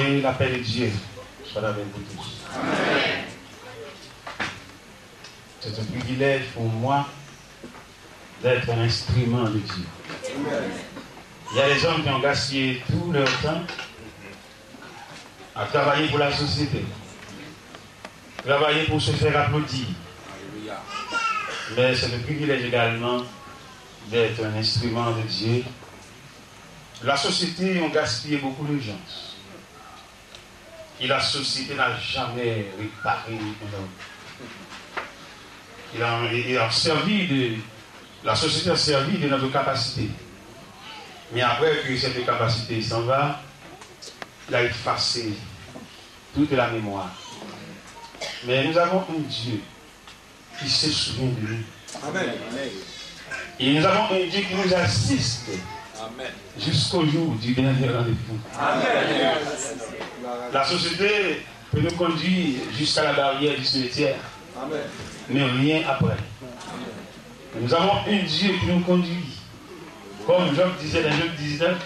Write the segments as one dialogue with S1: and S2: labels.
S1: Et la paix de Dieu soit avec vous tous.
S2: Amen.
S1: C'est un privilège pour moi d'être un instrument de Dieu.
S2: Amen.
S1: Il y a des hommes qui ont gaspillé tout leur temps à travailler pour la société, travailler pour se faire applaudir. Mais c'est le privilège également d'être un instrument de Dieu. La société a gaspillé beaucoup de gens. Et la société n'a jamais réparé un homme. La société a servi de notre capacité. Mais après que cette capacité s'en va, il a effacé toute la mémoire. Mais nous avons un Dieu qui se souvient de nous.
S2: Amen.
S1: Et nous avons un Dieu qui nous assiste jusqu'au jour du dernier rendez-vous.
S2: Amen.
S1: La société peut nous conduire jusqu'à la barrière du cimetière, mais rien après. Nous avons un Dieu qui nous conduit. Comme Job disait dans Job 19,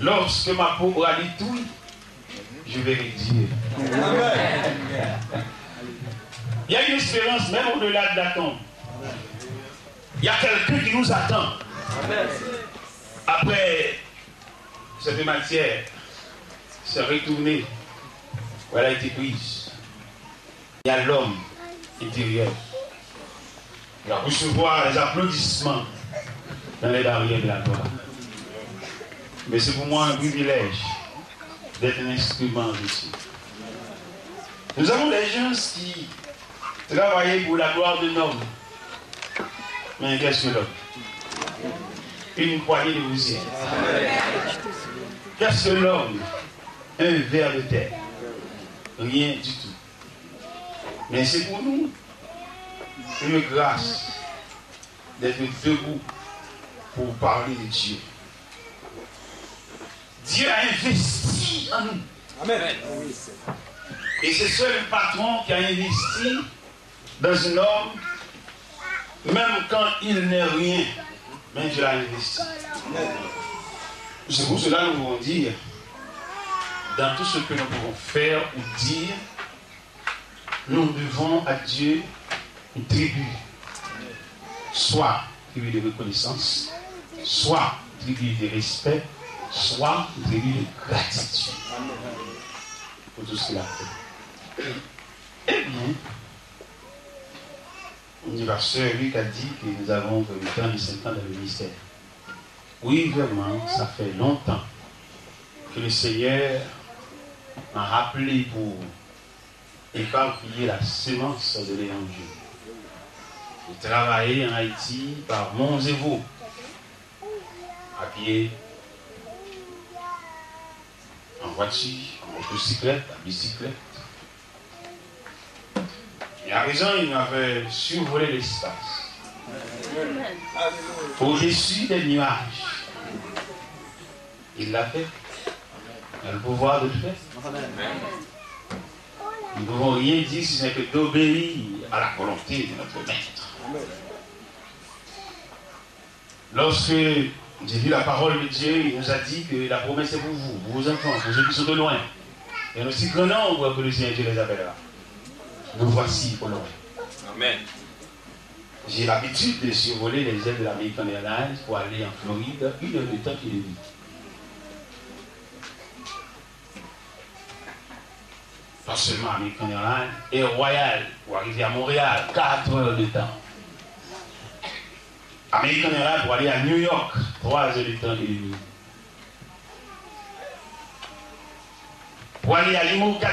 S1: lorsque ma peau aura dit tout, je verrai Dieu.
S2: Amen.
S1: Il y a une espérance même au-delà de la tombe. Il y a quelqu'un qui nous attend. Après cette matière se retourner où elle a été prise. Il y a l'homme intérieur. Il va recevoir les applaudissements dans les barrières de la gloire. Mais c'est pour moi un privilège d'être un instrument de Dieu. Nous avons des gens qui travaillent pour la gloire d'un homme. Mais qu'est-ce que l'homme? Une poignée de poussière. Qu'est-ce que l'homme? Un ver de terre. Rien du tout. Mais c'est pour nous une grâce d'être debout pour parler de Dieu. Dieu a investi en nous.
S2: Amen.
S1: Et c'est seul le patron qui a investi dans un homme, même quand il n'est rien, mais Dieu l'a investi. C'est pour cela que nous pouvons dire, dans tout ce que nous pouvons faire ou dire, nous devons à Dieu une tribu. Soit tribu de reconnaissance, soit tribu de respect, soit tribu de gratitude. Pour tout ce qu'il a fait. Eh bien, le pasteur Luc a dit que nous avons 25 ans dans le ministère. Oui, vraiment, ça fait longtemps que le Seigneur m'a rappelé pour éparpiller la semence de l'évangile. J'ai travaillé en Haïti par Monts et Vaux, à pied, en voiture, en motocyclette, en bicyclette. Et à raison, il m'avait survolé l'espace. Au-dessus des nuages. Il l'a fait. Il a le pouvoir de le faire. Nous ne pouvons rien dire si ce n'est que d'obéir à la volonté de notre maître. Lorsque j'ai vu la parole de Dieu, il nous a dit que la promesse est pour vous, pour vos enfants, pour ceux qui sont de loin. Et aussi grand nombre que le Seigneur Dieu les appellera. Nous voici au loin.
S2: Amen.
S1: J'ai l'habitude de survoler les ailes de l'American Airlines pour aller en Floride, 1 heure de temps qu'il est venu. Pas seulement American Airlines, et Royal pour arriver à Montréal, 4 heures de temps. American Airlines pour aller à New York, 3 heures de temps qu'il est venu. Pour aller à Limousin,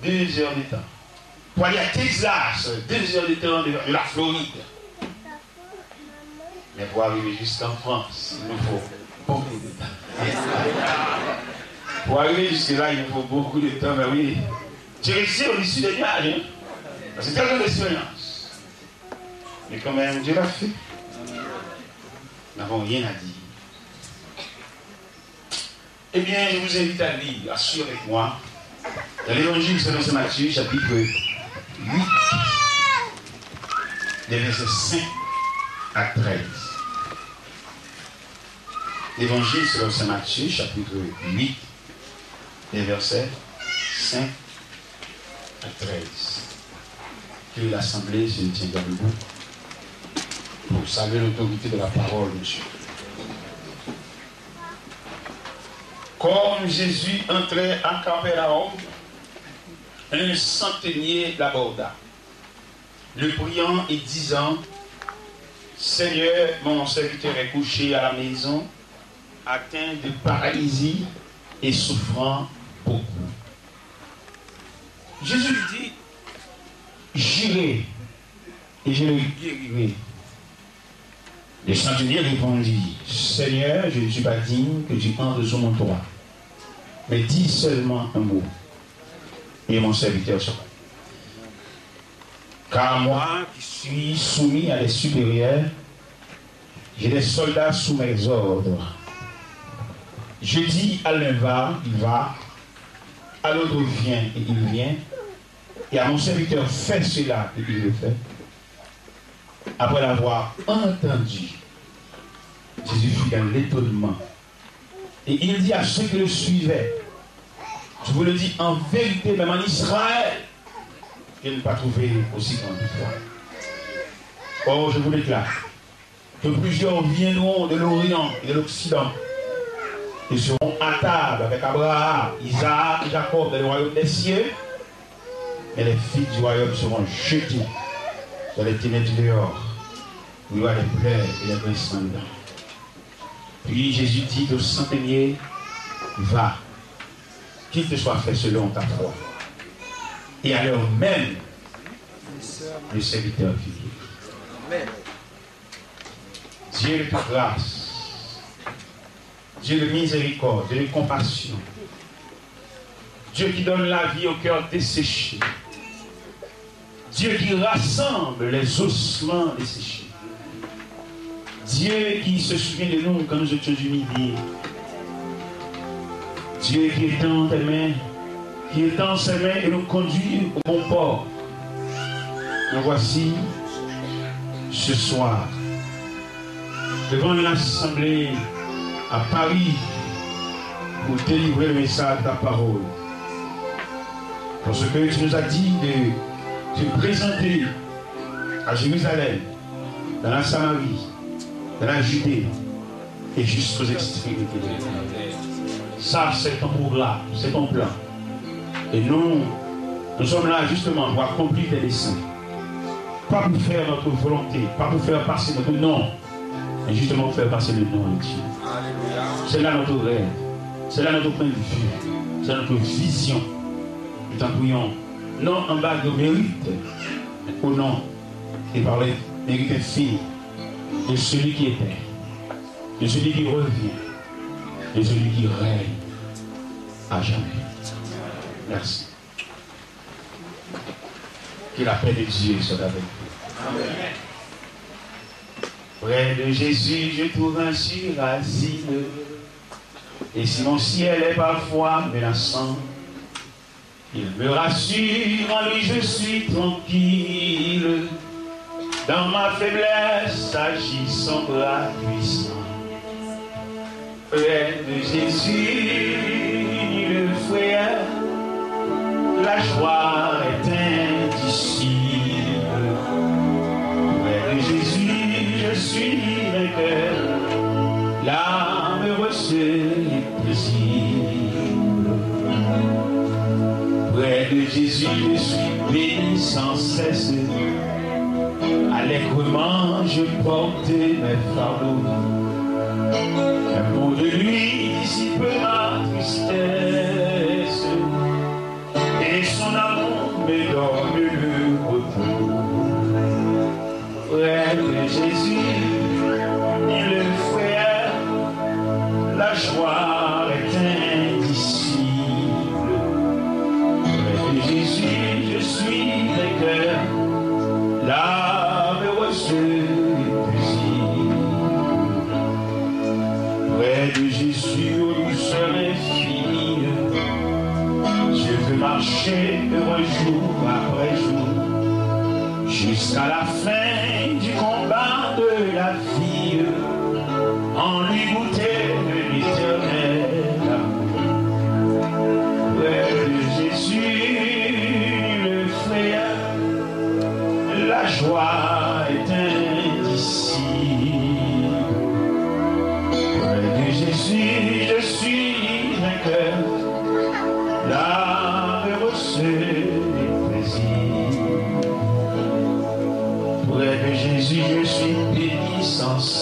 S1: 2 heures de temps. Pour aller à Texas, 2 heures de temps de la Floride. Mais pour arriver jusqu'en France, il nous faut beaucoup de temps. Pour arriver jusque-là, il nous faut beaucoup de temps. Mais oui, tu réussis au-dessus des nuages. Hein? C'est tellement d'expérience. Mais quand même, Dieu l'a fait. Nous n'avons rien à dire. Eh bien, je vous invite à lire, à suivre avec moi, dans l'évangile selon saint Matthieu, chapitre 8, des versets 5 à 13. Évangile selon saint Matthieu, chapitre 8, les versets 5 à 13. Que l'Assemblée se tienne debout pour saluer l'autorité de la parole de Dieu. Comme Jésus entrait à Capernaum, un centenier l'aborda, le priant et disant: Seigneur, mon serviteur est couché à la maison, atteint de paralysie et souffrant beaucoup. Jésus lui dit: J'irai et je le guérirai. Le centenier répondit: Seigneur, je ne suis pas digne que tu entres sur mon toit, mais dis seulement un mot et mon serviteur sera. Car moi qui suis soumis à des supérieurs, j'ai des soldats sous mes ordres. Je dis à l'un va, il va, à l'autre vient et il vient, et à mon serviteur fais cela et il le fait. Après l'avoir entendu, Jésus fut dans l'étonnement. Et il dit à ceux qui le suivaient: je vous le dis en vérité, même en Israël, je n'ai pas trouvé aussi grande foi. Or, je vous déclare que plusieurs viendront de l'Orient et de l'Occident et seront à table avec Abraham, Isaac et Jacob dans le royaume des cieux, mais les filles du royaume seront jetées dans les ténèbres du dehors, où il y aura des pleurs et des grincements dedans. Puis Jésus dit au centenier: va, qu'il te soit fait selon ta foi. Et à l'heure même, le serviteur fut guéri. Dieu de toute grâce, Dieu de miséricorde, Dieu de compassion, Dieu qui donne la vie au cœur desséché, Dieu qui rassemble les ossements desséchés, Dieu qui se souvient de nous quand nous étions humiliés, Dieu qui étend tes mains, qui étend ses mains et nous conduit au bon port. Nous voici ce soir devant l'Assemblée à Paris pour délivrer le message de ta parole. Parce que tu nous as dit de te présenter à Jérusalem, dans la Samarie, dans la Judée et jusqu'aux extrémités de l'éternel. Ça, c'est ton programme, c'est ton plan. Et nous sommes là justement pour accomplir tes desseins. Pas pour faire notre volonté, pas pour faire passer notre nom, mais justement pour faire passer le nom de Dieu. C'est là notre rêve, c'est là notre point de vue, c'est notre vision. Nous t'en prions, non en bas de mérite, mais au nom et par les mérites infinis de celui qui était, de celui qui revient, de celui qui règne à jamais. Merci. Que la paix de Dieu soit avec vous. Amen. Près de Jésus, je trouve un sûr asile. Et si mon ciel est parfois menaçant, il me rassure, en lui je suis tranquille. Dans ma faiblesse agit son bras puissant. Près de Jésus, le frère, la joie est indicible. Près de Jésus, je suis vainqueur. L'âme heureuse et paisible. Près de Jésus, je suis béni sans cesse. Allègrement, je porte mes fardeaux. Un mot de lui dissipe ma tristesse. Et son amour me donne le repos. Près de Jésus, il le frère, la joie est indicible. Près de Jésus, je suis vainqueur, l'âme heureuse et paisible. Près de Jésus, aux douceurs infinies, je veux marcher heureux jour après jour, jusqu'à la fin du combat de la vie, en lui goûter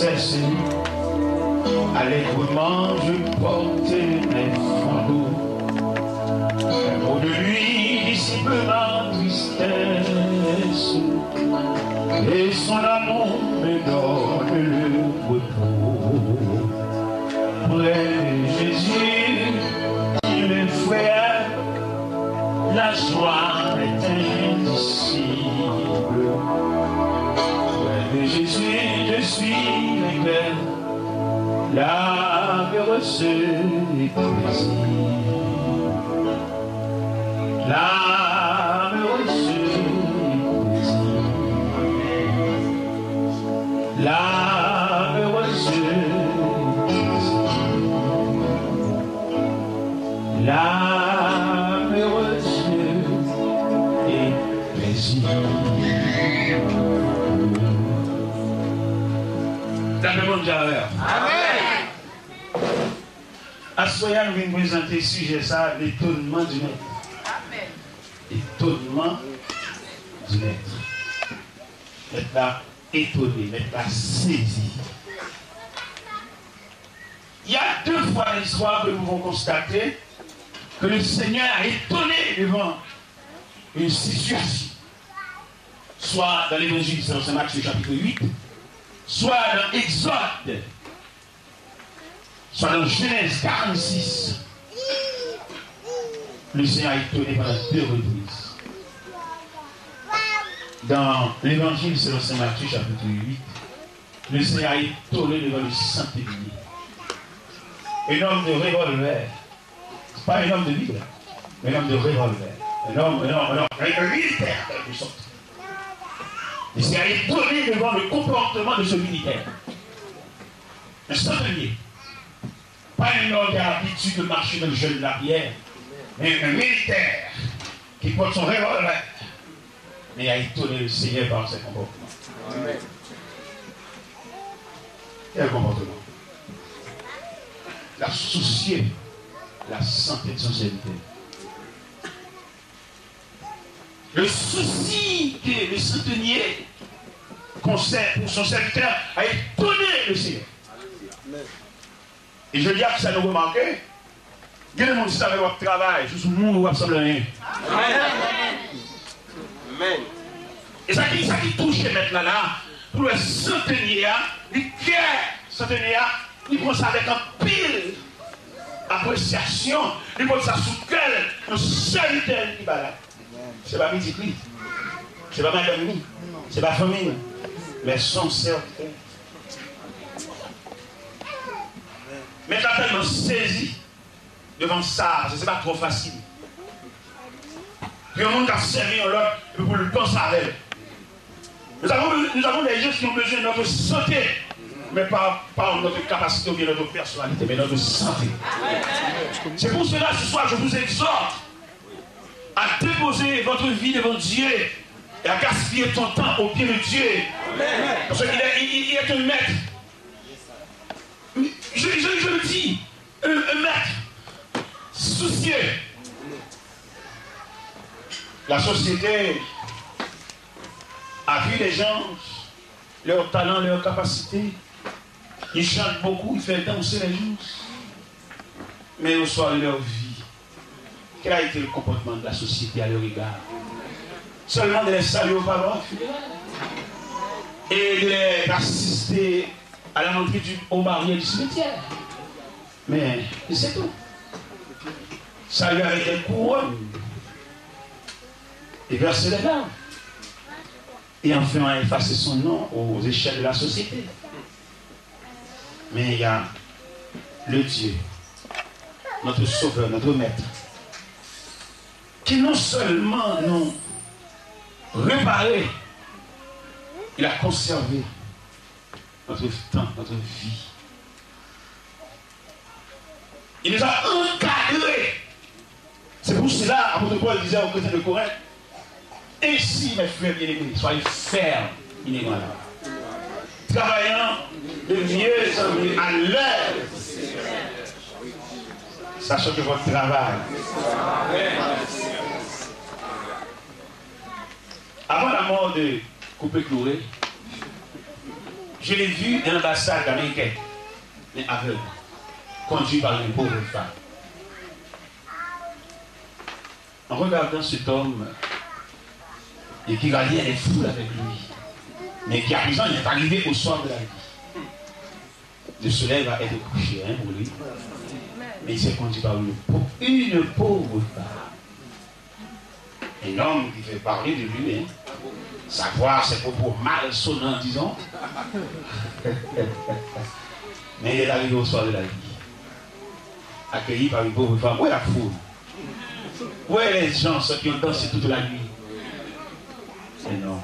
S1: cesse. Allègrement je portais mes fardeaux. Au de lui dissipe ma tristesse. Et son amour me donne le repos. Près de Jésus, il est frère, la joie est indicible. Près de Jésus, je suis l'éclair, la heureuse et paisible. La heureuse et paisible. La heureuse et paisible. La heureuse et paisible. Amen. À soya, nous venons présenter le sujet, ça, l'étonnement du maître. Amen. Étonnement du maître. Maître là étonné, maître là saisi. Il y a deux fois dans l'histoire que nous pouvons constater que le Seigneur a étonné devant une situation. Soit dans l'évangile de Saint Matthieu chapitre 8, soit dans Exode, soit dans Genèse 46. Le Seigneur a étonné pendant deux reprises. Dans l'évangile selon Saint Matthieu chapitre 8, le Seigneur a étonné devant le centenier. Un homme de revolver. Ce n'est pas un homme de Bible, mais un homme de revolver. Un militaire, en quelque sorte. Le Seigneur a étonné devant le comportement de ce militaire. Un centenier. Pas un homme qui a l'habitude de marcher dans le jeu de la pierre, mais un militaire qui porte son revolver. Mais il a étonné le Seigneur par ses comportements. Amen. Quel comportement? La soucier la santé de son serviteur. Le souci que le centenier concerne pour son serviteur a étonné le Seigneur. Et je dis que ça nous remarque. Il y a des gens qui savent votre travail, je suis moun ou absolument rien. Amen. Et ça qui touche maintenant là, pour le centenier, il prend ça avec un pile appréciation, il prend ça sous quel un serviteur qui va là. C'est pas midi, c'est pas madame, c'est pas famille, mais son serviteur. Mais tu as tellement saisi devant ça, parce que ce n'est pas trop facile. Puis un monde qui a servi en l'autre, et pour le penser avec elle. Nous avons des gens qui ont besoin de notre santé, mais pas notre capacité ou bien notre personnalité, mais notre santé. C'est pour cela, ce soir, je vous exhorte à déposer votre vie devant Dieu et à gaspiller ton temps au pied de Dieu. Parce qu'il est un maître. Je le dis, un maître soucieux. La société a vu les gens, leur talent, leur capacité. Ils chantent beaucoup, ils font danser les gens. Mais au soir de leur vie, quel a été le comportement de la société à leur égard? Seulement de les saluer au pardon et de les assister à la rentrée au mariage du cimetière. Mais c'est tout. Saluer avec des couronnes et verser les larmes. Et enfin effacer son nom aux échelles de la société. Mais il y a le Dieu, notre Sauveur, notre Maître, qui non seulement nous réparé, il a conservé notre temps, notre vie. Il nous a encadrés. C'est pour cela, apôtre Paul disait aux chrétiens de Corinthe, ainsi, mes frères bien-aimés, soyez fermes, inébranlables, travaillant de mieux en mieux à l'heure, sachant que votre travail. Avant la mort de Coupé-Cloué, Je l'ai vu dans l'ambassade américaine, mais aveugle, conduit par une pauvre femme. En regardant cet homme, et qui ralliait les foules avec lui, mais qui à présent il est arrivé au soir de la vie. Le soleil va être couché pour lui, mais il s'est conduit par une pauvre femme. Un homme qui fait parler de lui, hein. Savoir ses propos malsonnants, disons. Mais il est arrivé au soir de la vie, accueilli par une pauvre femme. Où est la foule? Où est les gens, ceux qui ont dansé toute la nuit? Mais non.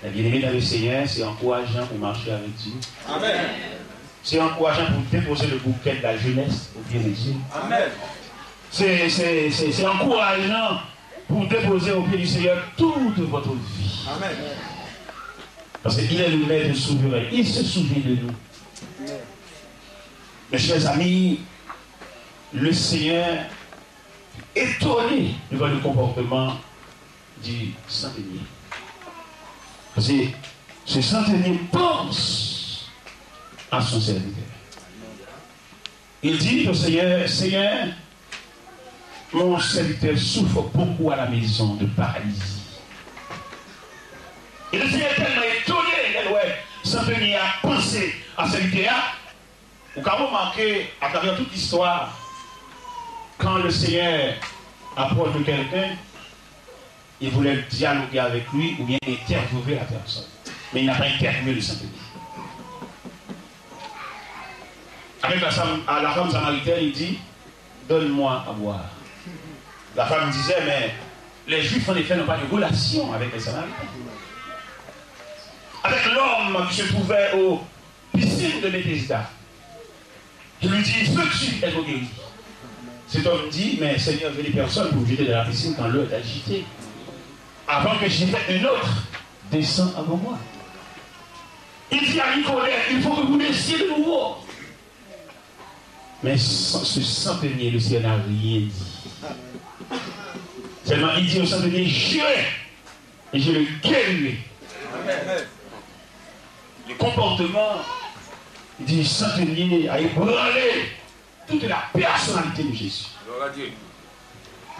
S1: La bien-aimée dans le Seigneur, c'est encourageant pour marcher avec Dieu. Amen. C'est encourageant pour déposer le bouquet de la jeunesse au pied de Dieu. Amen. C'est encourageant pour déposer au pied du Seigneur toute votre vie. Amen. Parce qu'il est le maître souverain. Il se souvient de nous. Mes chers amis, le Seigneur est étonné devant le comportement du centenier. Parce que ce centenier pense à son serviteur. Il dit au Seigneur, Seigneur, mon serviteur souffre beaucoup à la maison de paralysie. Et le Seigneur est tellement étonné, ouais, centenier a pensé à serviteur. Ou quand vous remarquez, à travers toute l'histoire, quand le Seigneur approche de quelqu'un, il voulait dialoguer avec lui ou bien interviewer la personne. Mais il n'a pas interviewé le centenier. Avec la femme samaritaine, il dit, donne-moi à boire. La femme disait, mais les Juifs en effet n'ont pas de relation avec les Samaritains. Avec l'homme qui se trouvait aux piscines de Bethesda, il lui dit, veux-tu être guéri? Cet homme dit, mais Seigneur, je n'ai personne pour vous jeter dans la piscine quand l'eau est agitée. Avant que j'y fasse une autre, descends avant moi. Il dit à Nicodème, il faut que vous naissiez de nouveau. Mais ce centenier, le Seigneur n'a rien dit. Seulement, il dit au centenier, j'irai et je le guérirai. Le comportement du centenier a ébranlé toute la personnalité de Jésus.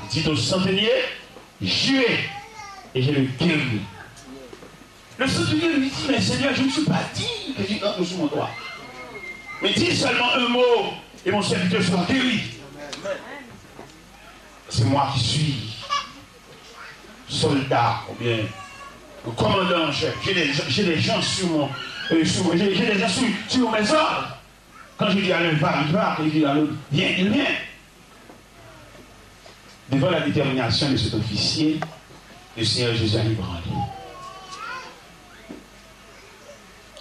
S1: Il dit au centenier, j'irai et je le guérirai. Le centenier lui dit, mais Seigneur, je ne suis pas dit que tu entres sous mon droit. Mais dis seulement un mot et mon serviteur sera guéri. C'est moi qui suis soldat, ou bien le commandant en chef. J'ai des gens sur mon... j'ai des gens sur mes ordres. Quand je dis à l'un va, il va. Quand je dis à l'autre viens, il vient. Devant la détermination de cet officier, le Seigneur Jésus a ébranlé.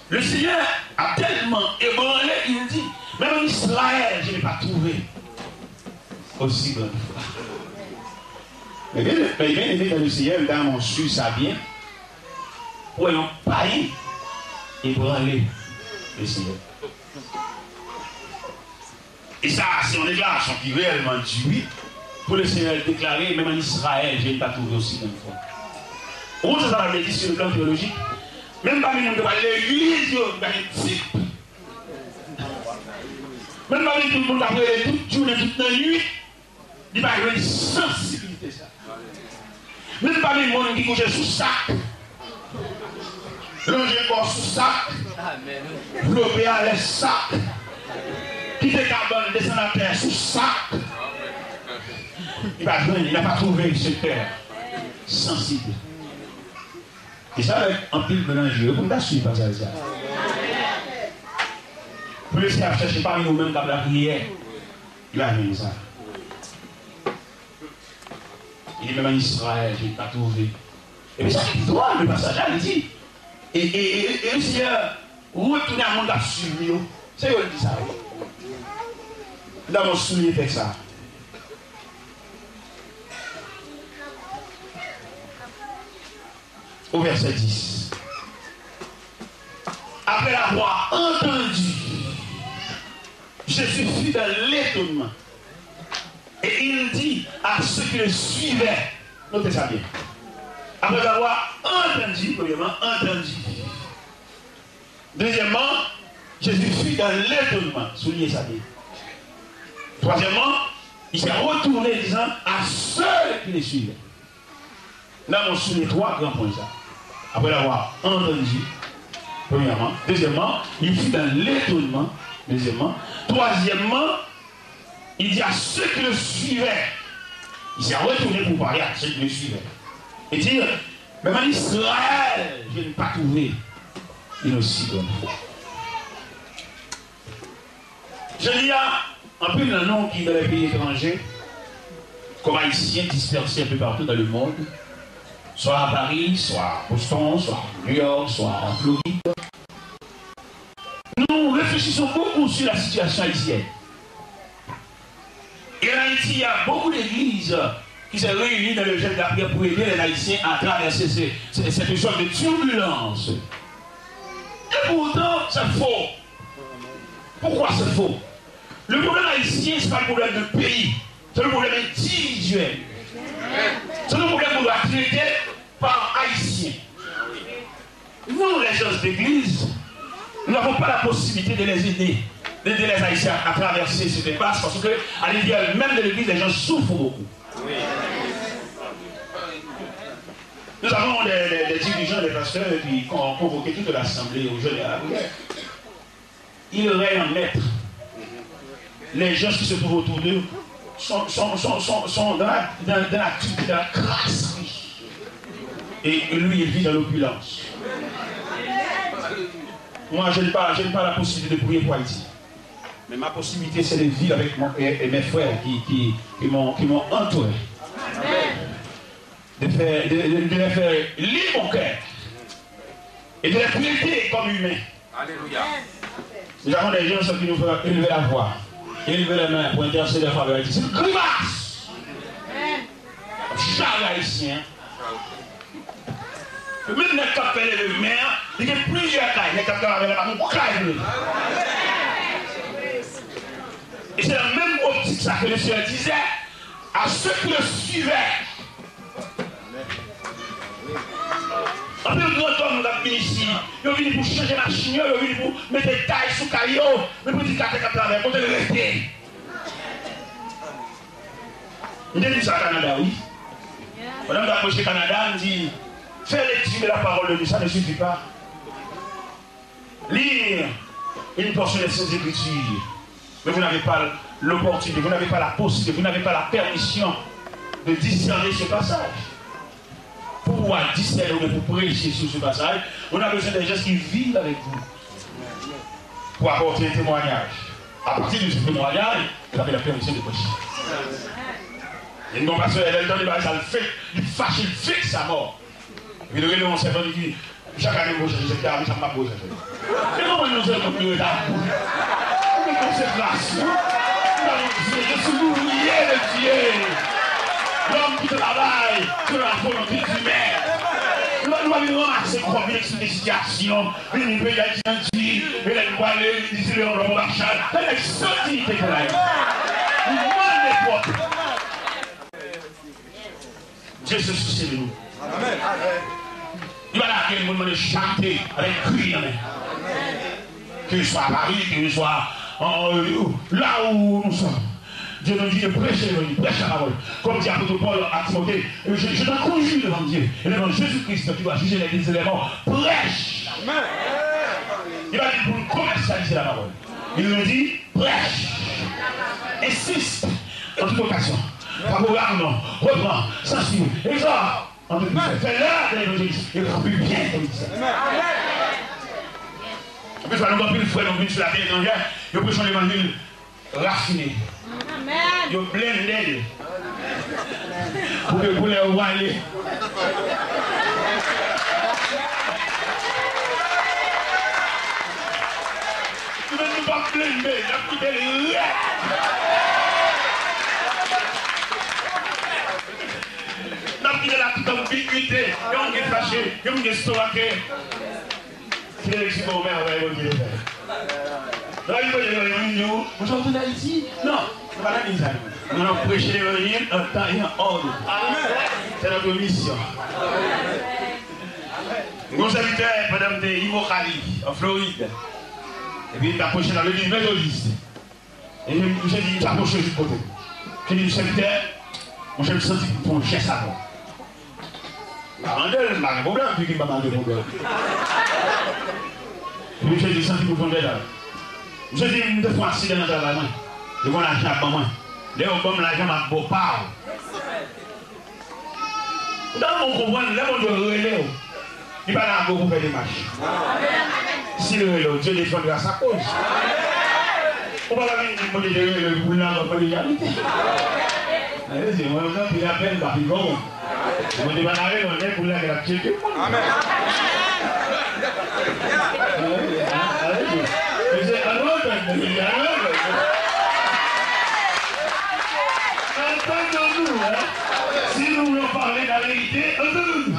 S1: Le Seigneur a tellement ébranlé, il dit, même en Israël, je n'ai pas trouvé aussi bonne foi. Mais bien aimé dans le Seigneur, dans mon su, ça bien, voyons païen ébranler le Seigneur. Et ça, c'est une déclaration qui réellement dit oui, pour le Seigneur déclarer, même en Israël, je n'ai pas trouvé aussi bonne foi. Où ça va dire sur le plan théologique? Même pas nous devons l'église, nous devons les types. Même pas tout le monde après toute journée, toute la nuit, il va y avoir une sensibilité. Même pas les gens qui couchent sous sac. Longer corps sous sac. Flopper à les sacs. Quitter carbone, descendre à terre sous sac. Il va venir, il n'a pas trouvé ce terre sensible. Et ça va être un pile mélangé. Vous pouvez suivre ça. Pour le Seigneur chercher parmi nous-mêmes dans la prière, il a amené ça. Il est même en Israël, je n'ai pas trouvé. Et bien ça, il doit, le passage là, il dit. Et le Seigneur, retourne à mon suivi. C'est eux qui disent ça. Dans mon soulier, fait ça. Au verset 10. Après avoir entendu, Jésus fut dans l'étonnement. Et il dit à ceux qui le suivaient, notez ça bien, après avoir entendu, premièrement, entendu, Deuxièmement, Jésus fut dans l'étonnement. Soulignez ça bien. Troisièmement, il s'est retourné disant à ceux qui les suivaient. Là, on souligne trois grands points. Ça. Après l'avoir entendu, premièrement. Deuxièmement, il fut dans l'étonnement. Deuxièmement. Troisièmement, il dit à ceux qui le suivaient. Il s'est retourné pour parler à ceux qui le suivaient. Et dire, même en Israël, je n'ai pas trouvé une aussi bonne foi. Je dis un peu le nom qui dans les pays étrangers, comme haïtiens dispersés un peu partout dans le monde, soit à Paris, soit à Boston, soit à New York, soit en Floride. Nous réfléchissons beaucoup sur la situation haïtienne. Et en Haïti, il y a beaucoup d'églises qui se réunissent dans le jeûne de la prière pour aider les Haïtiens à traverser cette sorte de turbulence. Et pourtant, c'est faux. Pourquoi c'est faux? Le problème haïtien, ce n'est pas le problème de pays, c'est le problème individuel. C'est le problème qu'on doit traiter par haïtiens. Nous, les gens d'église, nous n'avons pas la possibilité de les aider, d'aider les haïtiens à traverser cette impasse, parce qu'à l'intérieur même de l'église, les gens souffrent beaucoup. Nous avons des dirigeants, des pasteurs qui ont convoqué toute l'assemblée au jeûne de la prière. Ils règnent en maître. Les gens qui se trouvent autour d'eux sont dans la crasserie. Et lui, il vit dans l'opulence. Moi, je n'ai pas la possibilité de prier pour Haïti. Mais ma possibilité, c'est de vivre avec mes frères qui m'ont entouré. De les faire lire mon cœur. Et de les traiter comme humains.
S2: Alléluia.
S1: Nous avons des gens qui nous font élever la voix. Élever les mains pour intercéder en faveur d'Haïti. C'est une grimace. Chaque haïtien. Même les capelles de mer, il y a plusieurs cailles. Les capelles avec la main, caille. Et c'est la même optique ça que le Seigneur disait à ceux qui le suivaient. En plus, nous sommes venus ici, ils sont venus pour changer la machine, ils sont venus pour mettre des tailles sous caillot, mais pour dire qu'à travers, pour te le rester. Nous avons dit ça au Canada, oui. Quand on a approché le Canada, on dit faire l'étude de la parole de Dieu, ça ne suffit pas. Lire une portion de ces Écritures, mais vous n'avez pas l'opportunité, vous n'avez pas la possibilité, vous n'avez pas la permission de discerner ce passage. Pour pouvoir discerner ou pour prêcher sur ce passage, on a besoin des gens qui vivent avec vous pour apporter un témoignage. À partir de ce témoignage, vous avez la permission de prêcher. Et une bonne pasteur, elle a le temps de faire ça, il fâche, il fixe sa mort. Et le réunion, c'est quand il dit, chaque année, vous cherchez cette arme, ça m'a posé. Et comment nous sommes nous là? Comment nous sommes là? Je suis l'ouvrier de Dieu. L'homme qui travaille sur la volonté humaine. Nous avons remarqué combien de situations. Une pays haïtien dit, mais elle doit aller, il dit, le nom d'achat. Elle est sortie de la nous demandons l'époque. Dieu se soucie de nous. Amen. Il va là que le monde chanter avec cri. Qu'il soit à Paris, qu'il soit là où nous sommes. Dieu nous dit de prêcher l'évangile, prêche la parole. Comme dit l'apôtre Paul à Timothée, je t'en conjure devant Dieu. Et devant Jésus-Christ, tu vas juger l'église des morts. Prêche. Il va dire pour nous commercialiser la parole. Il nous dit prêche. Insiste en toute occasion. Favorablement, reprends, censure, exhorte. En toute occasion. Fais l'heure de l'évangile. Et remplis bien comme ça. En plus, nous avons pris le frère, nous venons sur la terre étrangère. Nous prêchons l'évangile raffiné. Yo blended. Pour que vous les voyez. Tu ne peux pas blender, tu as quitté le tu as quitté la toute ambiguïté. Et on est fâché, et on est stocké. C'est le petit moment, on va évoquer le faire. Vous sortez d'Haïti? Non, c'est pas la mise à nous. Nous allons prêcher l'évangile en temps et en ordre. C'est notre mission. Nous habitons madame de Imokali, en Floride. Et puis il est approché dans l'église méthodiste. Et j'ai dit, il approché du côté. J'ai dit, monsieur Peter, moi je me sens pour un chien savon. Je n'ai pas de problème, puis il m'a demandé de problème. Et puis j'ai dit, senti pour fonder là. J'ai dit, je me fais un accident dans le travail. Je vais l'argent à moi. Les hommes, l'argent m'a beau pas. Dans mon comprendre, là, mon Dieu, relève. Il va là pour faire des marches. Si le relève, Dieu défendra sa cause. On va la venir pour dire le boulot pour les réalités. Allez-y, moi, il appelle, bah, il va. On va démarrer, on est pour la gratuité. Amen. Entendons-nous, si nous voulons parler de la vérité, entendons-nous.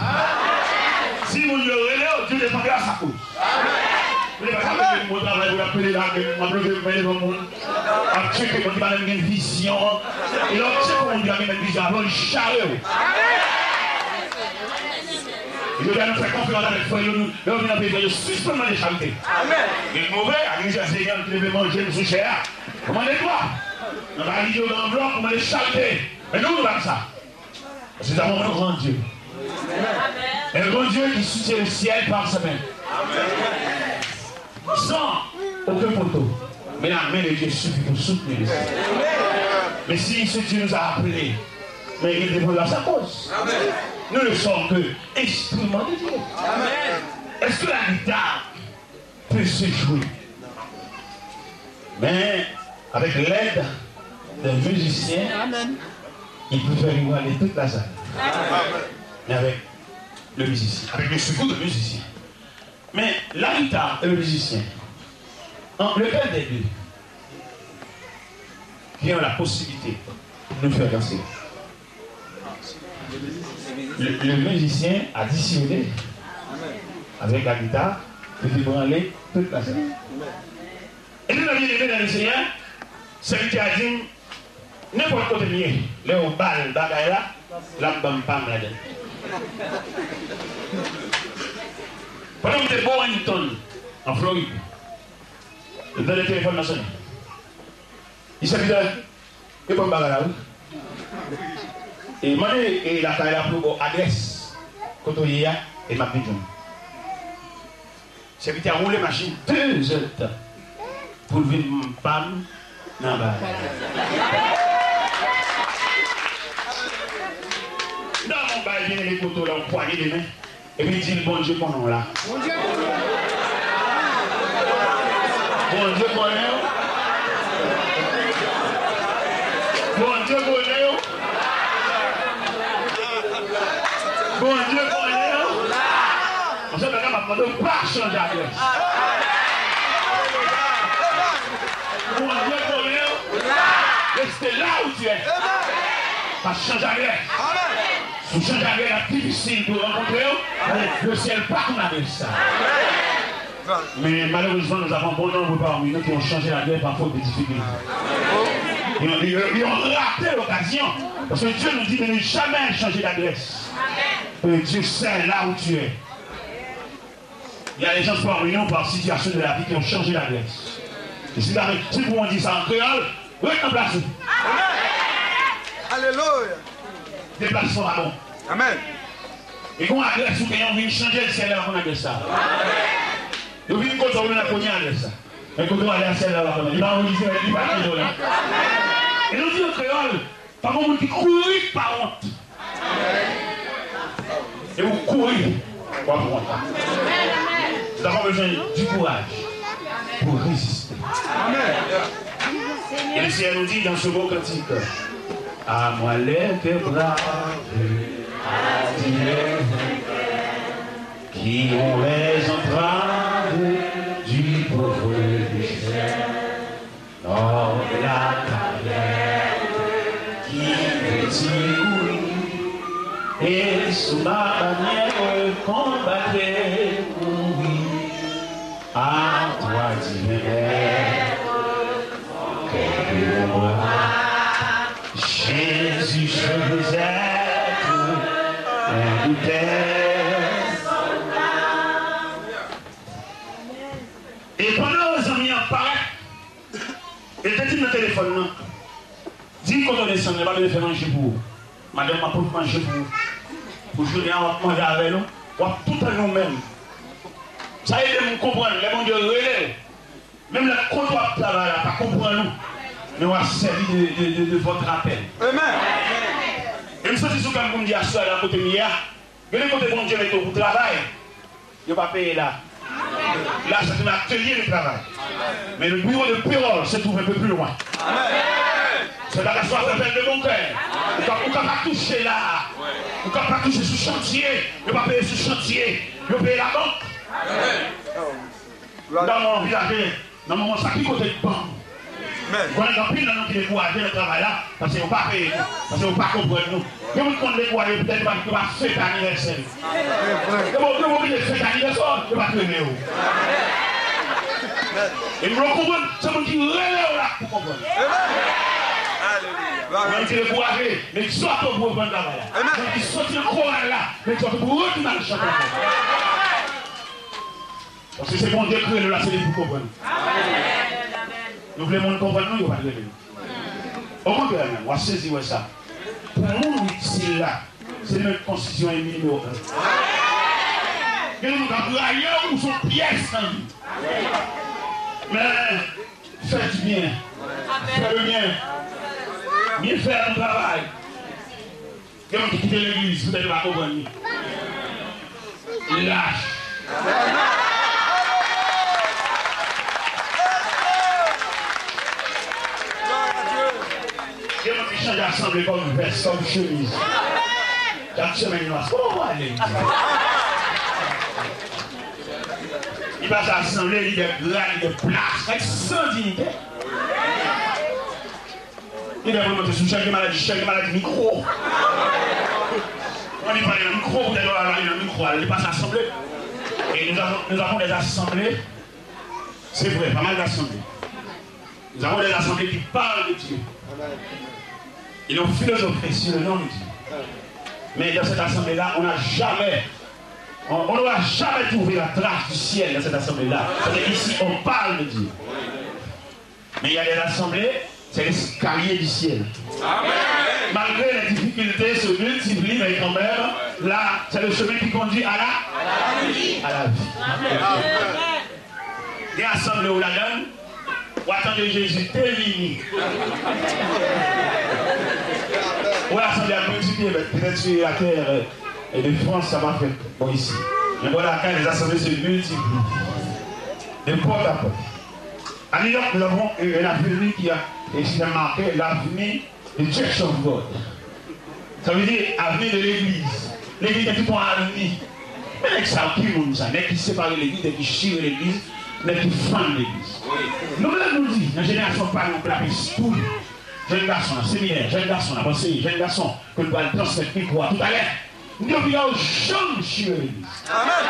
S1: Si vous le relèvez, Dieu défendra sa cause. Vous n'avez pas fait mon travail, vous l'appeler là, vous m'appelez devant le monde. Vous checkez quand il va avoir une vision. Et là, vous checkez comment il va avoir une vision avant le chariot. Je vais nous faire confiance avec foi. Nous venons de faire suspendre les charités. Il est mauvais, à l'église Seigneur, qui devait manger sous chair. Commandez-toi. On va aller dans l'enveloppe, on va les chariter. Mais nous, nous avons ça. Parce que nous avons un grand Dieu. Un grand Dieu qui soutient le ciel par semaine. Sans aucun poteau. Mais la main de Dieu suffit pour soutenir le ciel. Mais si ce Dieu nous a appelés, mais il défendra sa cause. Nous ne sommes que instruments de Dieu. Est-ce que la guitare peut se jouer? Mais avec l'aide d'un musicien, il peut faire igualer toute la salle. Mais avec le musicien, avec le secours de musicien. Mais la guitare et le musicien, lequel des deux qui ont la possibilité de nous faire danser? Le musicien a dissimulé avec la guitare et débranler toute la salle. Et nous, bien aimé dans le Seigneur, celui qui a dit n'importe quoi de mieux, là on balle, bagaille là, là on pam là-dedans. Pendant que j'étais à Warrington, en Floride, il donne le téléphone national. Il s'est dit, il prend bagarre là. Et il m'a dit, il a fait la plus bonne adresse. Quand il y a, il m'a dit, c'est qu'il a roulé la machine 2 heures de temps pour venir me pam dans la bagarre. Dans mon bail, il vient les couteaux là, on poignée des mains. Et puis il dit, bon Dieu, qu'on est là. Bon Dieu, qu'on est là. Bon Dieu, qu'on est là. Bon Dieu, qu'on est là. Bon Dieu, qu'on est là. On sait que je ne peux pas changer d'adresse. Bon Dieu, qu'on est là. Restez là où tu es. Pas changer d'adresse. Si vous changez d'adresse, c'est difficile de rencontrer. Le ciel pas qu'on a ça. Mais malheureusement, nous avons bon nombre parmi nous qui ont changé d'adresse par faute de difficultés. Ils ont raté l'occasion. Parce que Dieu nous dit de ne jamais changer d'adresse. Dieu sait là où tu es. Il y a des gens parmi nous par situation de la vie qui ont changé d'adresse. Et si vous m'en dites ça en créole, remplacez.
S3: Alléluia.
S1: Déplacement à bon.
S3: Amen.
S1: Et qu'on adresse ou qu'on vient changer le ciel avant de ça. Nous venons quand on a cogné avec ça. Mais quand on va aller à ciel avant, il va enregistrer, il va aller là. Et nous disons créole, par contre, qui courir par honte. Et vous courez par honte. Nous avons besoin du courage pour résister. Et le Seigneur nous dit dans ce beau cantique, à moi les bras, à Dieu, qui ont les entraves du pauvre pécheur, dans la carrière qui me tire, et sous ma bannière combattait pour lui, à toi divin que moi. Jésus, je vous aime, un goûter, n'ai pas besoin de faire manger pour vous. Madame m'a pour manger pour vous. Pour jouer, on va manger avec nous. On va tout à nous-mêmes. Ça aide à nous comprendre. Les bons Dieu relèvent. Même la comptoir travail là, pas comprendre nous. Mais on va servir de votre appel.
S2: Amen.
S1: Et je me suis dit, comme vous me dites, à la côté de hier, que les côtés bon Dieu mettez au travail, il ne va pas payer là. Là, c'est un atelier de travail. Mais le bureau de parole se trouve un peu plus loin. C'est dans la soif de mon cœur. On ne peut pas toucher là. On ne peut pas toucher sous chantier. On ne peut pas payer sous chantier. On peut payer la banque. Dans mon village, dans mon ça qui côté de banque. Quand on a pris dans qui découragé le travail là, parce qu'ils n'ont pas payé, parce qu'ils n'ont pas compris nous. Quand on compte découragé, peut-être pas qu'il va fêter l'anniversaire. Quand on dit fêter l'anniversaire, il va traîner. Et nous comprenons, c'est mon qui relève là pour comprendre. Alléluia. Qui est découragé, mais qui sort pour prendre le travail là. Qui sort dans le chorale là, mais qui sort pour retourner dans le chant. Parce que c'est bon Dieu qui est là, c'est pour comprendre. Nous voulons comprendre, nous, il n'y a pas de réveil. Au contraire, on va saisir ça. Pour nous, utile là, c'est notre constitution numéro 1. Et nous avons ailleurs où sont pièces dans vie. Mais faites bien. Faites le bien. Bien faire le travail. Et on quitte l'église, vous n'allez pas comprendre. Lâche. Il y a qui change d'assemblée comme veste, comme chemise. Chaque semaine, comment on va aller? Il va s'assembler, il y a des gras, il y a des places, avec sans dignité. Il va remonter sur chaque maladie micro. On y parle d'un micro, vous allez avoir un micro, il va s'assembler. Et nous avons des assemblées, c'est vrai, pas mal d'assemblées. Nous avons des assemblées qui parlent de Dieu. Ils ont philosophé sur le nom de Dieu. Mais dans cette assemblée-là, on n'a jamais, on n'aura jamais trouvé la trace du ciel dans cette assemblée-là. C'est-à-dire ici, on parle de Dieu. Mais il y a des assemblées, c'est l'escalier du ciel. Amen. Malgré les difficultés se multiplient, mais quand même, là, c'est le chemin qui conduit à la vie. Amen. Il y a des assemblées où la donne. Ou attendez Jésus, terminé. Ou l'assemblée a multiplié, peut-être sur la terre et de France, ça va faire bon ici. Mais voilà, quand les assemblées se multiplient, de porte à porte. À New York, nous avons une avenue qui a marqué l'avenue de Church of God. Ça veut dire avenue de l'église. L'église est tout en harmonie. Mais ça, qui monde ça? N'est qui sépare l'église, n'est qui chire l'église, n'est qui fend l'église. Nous nous dit, la génération pas nous placer tout. Jeune garçon, séminaire, jeune garçon, avancé, jeune garçon, que nous allons transmettre le micro tout à l'heure. Nous devons jamais chire l'église. Amen.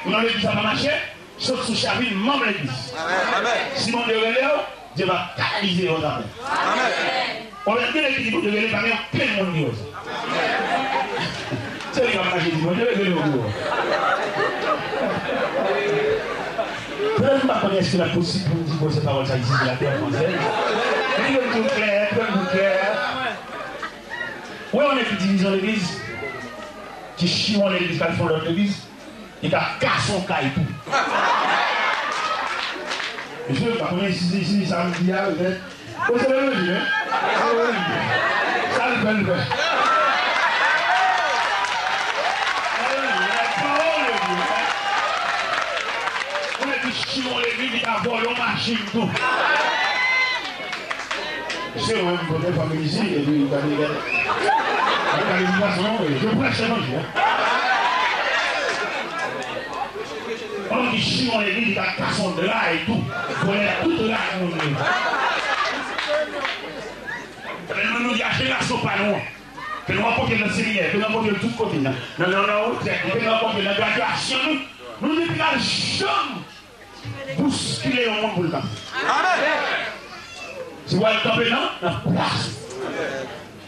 S1: Nous dans l'église, ça va marcher, sauf sous Chaville, membre de l'église. Amen. Simon de Reléo, Dieu va canaliser vos affaires. Amen. On va dire l'équilibre de Reléo, il y a plein de monde. C'est lui qui va marcher, Dieu va Reléo. Je ne sais pas est-ce que la possible pour dire que ces paroles ça existe de la terre française. Mais il est tout clair, tout clair. Oui, on est qui divise l'église, qui chie l'église, qui font l'autre église, et qui casse son cas et tout. Je ne sais pas combien ici, ça me dit, peut-être. Vous savez le dire, hein? Ça le fait, le fait. Chimon l'église, il a volé en machine tout. C'est vrai, vous pouvez faire ici, et puis vous allez je prêche un manger. On dit Chimon l'église, il a casson de là et tout. Vous voyez toute là, nous dit acheter la soupe à nous. Que nous apportons le séminaire, que nous apportons tout côté. Nous apportons la graduation. Nous disons qu'il y a la chambre. Bousculer au monde pour le camp. Amen. Si vous allez camper là, la place.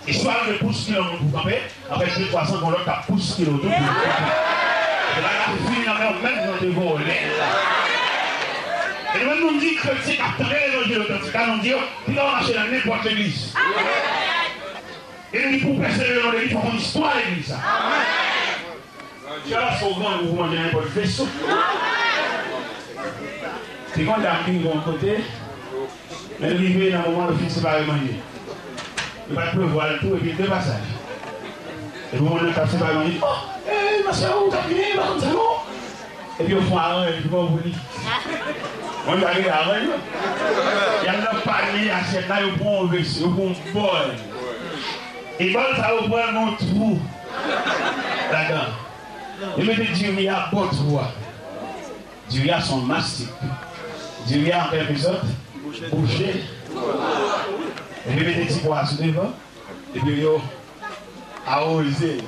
S1: Et soit vous bousculer au monde pour camper, après 200-300 qu'on l'autre a bousculé autour pour le camper. Et là, la fille n'a même dans des volets. Et nous nous disons que c'est capteur l'évangile authentique. Nous disons qu'il va marcher dans n'importe l'église. Et nous disons pour persévérer dans l'église, il faut qu'on histoire l'église. Tu as la sauvegarde, vous mangez n'importe quel vaisseau. C'est quand la vie de mon côté, mais arrivé dans le moment où le fils ne va pas manger. Il va pleuvoir le tout et puis deux passages. Et vous m'en avez séparé, il dit, oh, ma soeur, vous avez fini, ma soeur, non? Et puis au fond, et puis on vous dit. On va arriver à rien. Il y a un panier à cette là, il prend un vaisseau, il prend un bol. Et bon, ça va prendre un trou là-dedans. Et mettez Dieu à bon trou. Dieu a son mastic. Dieu a en quelque sorte bouché. Et puis mettez petits pois sur devant. Et puis yo a osé.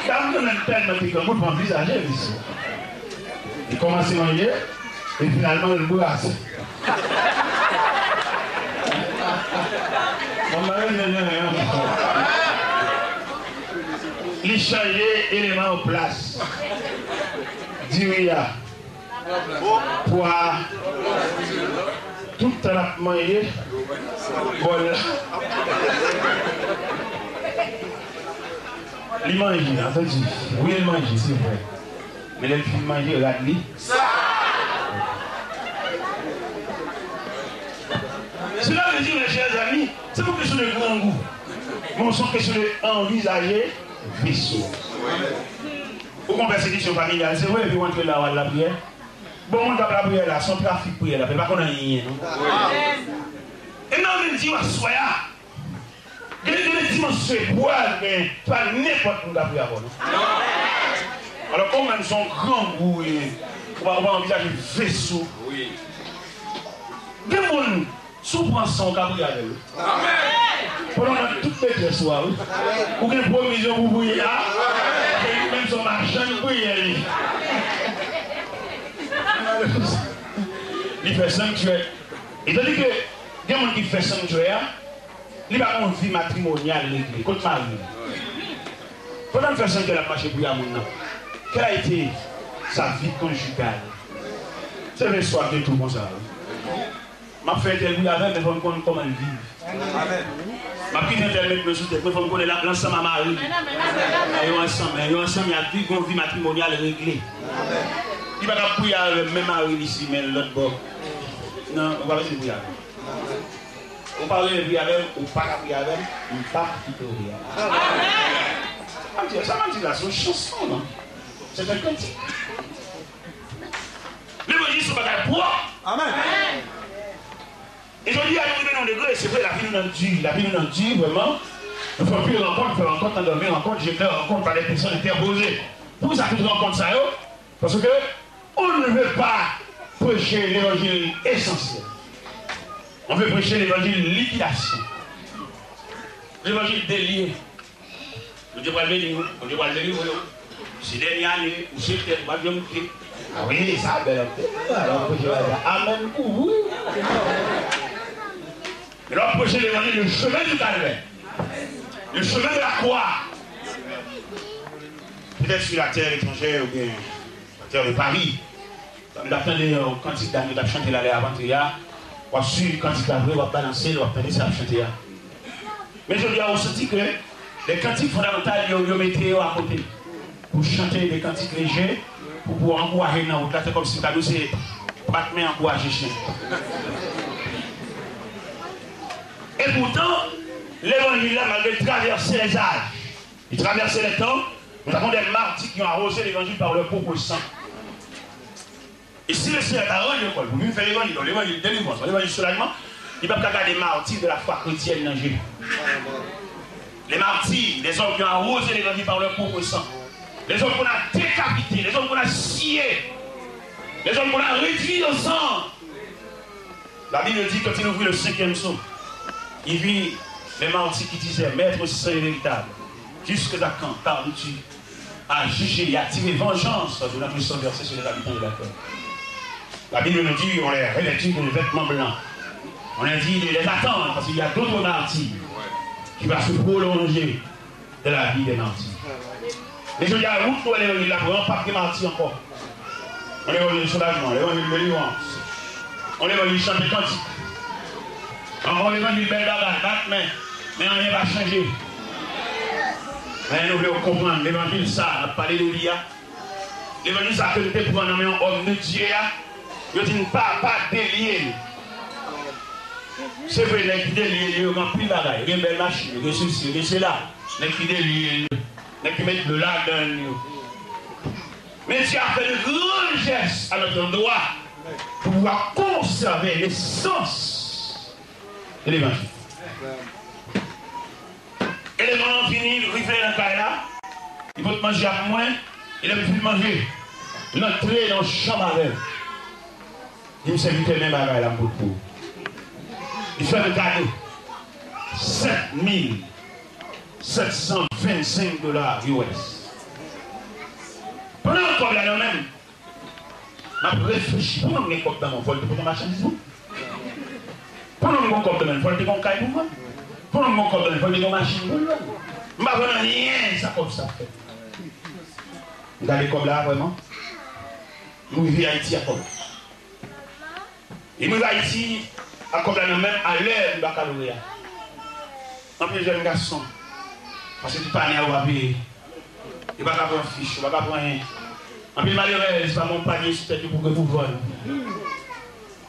S1: Quand on a tellement de temps, on peut envisager ici. Il commence à manger et finalement il brasse. Il change l'élément en place. Diria. Pour tout le temps manger. Voilà. Il mange, entendu. Oui, il mange, c'est vrai. Mais les filles mangent, regarde-les. Cela veut dire, mes chers amis, c'est pas question de grand goût. Mais c'est question d'envisager vaisseau. Pour qu'on persécution familiale, c'est vrai, puis on entre là à la prière. Bon, on tape la prière là, sans trafic prière là, mais pas qu'on a rien. Et non, on dit, soyez. Il y a des dimensions bois, mais pas n'importe où la prière. Alors, comme même son grand goût, on va envisager vaisseau. Oui. Des gens souffrent son cabrier avec eux. Pendant toutes les soirs, ou une provision pour bouiller là, et même son marchand pour y aller. Il fait sanctuaire. Et tandis que, il y a des gens qui font sanctuaire, il va avoir une vie matrimoniale réglée. Côte mari. Pendant que faire sanctuaire, il a marché pour y aller. Quelle a été sa vie conjugale? C'est le soir de tout comme ça. Ma fête est lui avec, mais il faut comprendre comment elle vit. Ma petite internet me soutient, il faut connaître l'ensemble à Marie. Et ensemble, il y a une vie matrimoniale réglée. Il va pas prier avec même Marie ici, mais l'autre bord. Non, on va pas se prier avec. On parle de prier avec, on pas prier avec, on pas prier avec. Ça m'a dit là, c'est une chanson, non? C'est un cantique. L'évangile, c'est pas un poids. Amen. Et je dis à nous, dans le degré, c'est vrai, la vie nous en dure. La vie nous en dure, vraiment. Il faut plus rencontre, faire rencontre, dans rencontre, j'ai fait rencontre par des personnes interposées. Pourquoi ça fait rencontre ça? Parce que on ne veut pas prêcher l'évangile essentiel. On veut prêcher l'évangile liquidation. L'évangile délié. Nous devons le délivrer. On doit le délivrer. C'est dernier année, ou c'est peut-être pas bien monté. Ah oui, ça a belle. Alors, amen pour vous. Et là, prêcher l'évangile, le chemin du calvaire. Le chemin de la croix. Peut-être sur la terre étrangère ou bien la terre de Paris. On a entendu un cantique d'année, on a chanté là avant hier. On a su le cantique d'avril, on va balancer, on va penser ça chanter là. Mais je dis à vous senti que les cantiques fondamentaux, ils mettent à côté. Pour chanter des cantiques légers, pour pouvoir encourager dans la route. C'est comme si cadeau c'est battement encourager chien. Et pourtant, l'évangile là, malgré traverser les âges, il traverse les temps, nous avons des martyrs qui ont arrosé l'évangile par leur propre sang. Et si le Seigneur a rendu l'école, vous venez faire l'évangile, l'évangile de délivrance, l'évangile soulagement, il ne peut pas garder des martyrs de la foi chrétienne dans Jésus. Les martyrs, les hommes qui ont arrosé l'évangile par leur propre sang, les hommes qu'on a décapités, les hommes qu'on a sciés, les hommes qu'on a réduits au sang. La Bible dit, quand il ouvrit le 5e psaume, il vit les martyrs qui disaient, Maître, si c'est véritable, jusque à quand parles-tu à juger et à tirer vengeance de notre sang versé sur les habitants de la terre? La Bible nous dit, on les revêtit de vêtements blancs. On a dit de les attendre parce qu'il y a d'autres martyrs qui vont se prolonger de la vie des martyrs. Mais je dis à vous, pour aller là, pour un papier martyr encore. On est revenu soulagement, on est revenu délivrance. On est revenu chanter cantique. On est revenu belle bagarre, mais rien ne va changer. Mais nous voulons comprendre, l'évangile ça, on a parlé de l'IA. L'évangile ça, que nous devons prendre un homme de Dieu, je dis pas délier. C'est vrai, les qui délient, ils ont pris bagaille, il y a une belle machine, il y a ceci, il y a là. Les qui délient, les qui mettent le là-dedans. Mais Dieu a fait de grands gestes à notre endroit pour pouvoir conserver l'essence de l'évangile. Et les gens finissent, ils arrivent dans le cas là, ils vont manger à moins, ils ne veulent plus manger. Ils entrent dans le chambre avec eux. Ils me servent même bagaille là pour vous. Ils font le cadeau. 7.725 $ US. Pendant qu'on l'a là même, je réfléchis. Pourquoi on est comme dans mon vol pour mon marchandise? Pourquoi on est comme dans mon vol pour mon caille pour moi? Pourquoi on est comme dans mon vol pour mon machine pour moi? Je ne sais rien, ça comme ça fait. Vous allez comme là vraiment? Nous vivons Haïti à comme. Et nous Haïti à comme là même à l'air de baccalauréat. En plus jeune garçon. Parce que tu parles à papier. Il ne va pas prendre fiche, il ne va pas prendre rien. En plus malheureux, c'est pas mon panier sur tête pour que vous volez.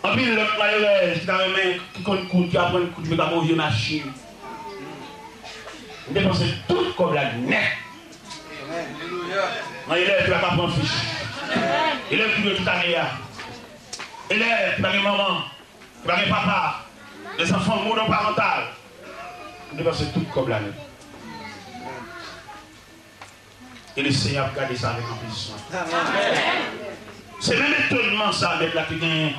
S1: En plus l'autre malheureux, c'est dans les mains qui compte coup, qui apprend un coup, tu ne peux pas manger machine. Vous dépensez tout comme la net. Il est, tu ne vas pas prendre fiche. Il est plus de toute année. Il est, tu vas pas maman, tu vas pas papa, les enfants monoparentales. Vous dépensez tout comme la net. Et le Seigneur a gardé ça avec ambition. C'est même étonnement ça, avec la qui gagne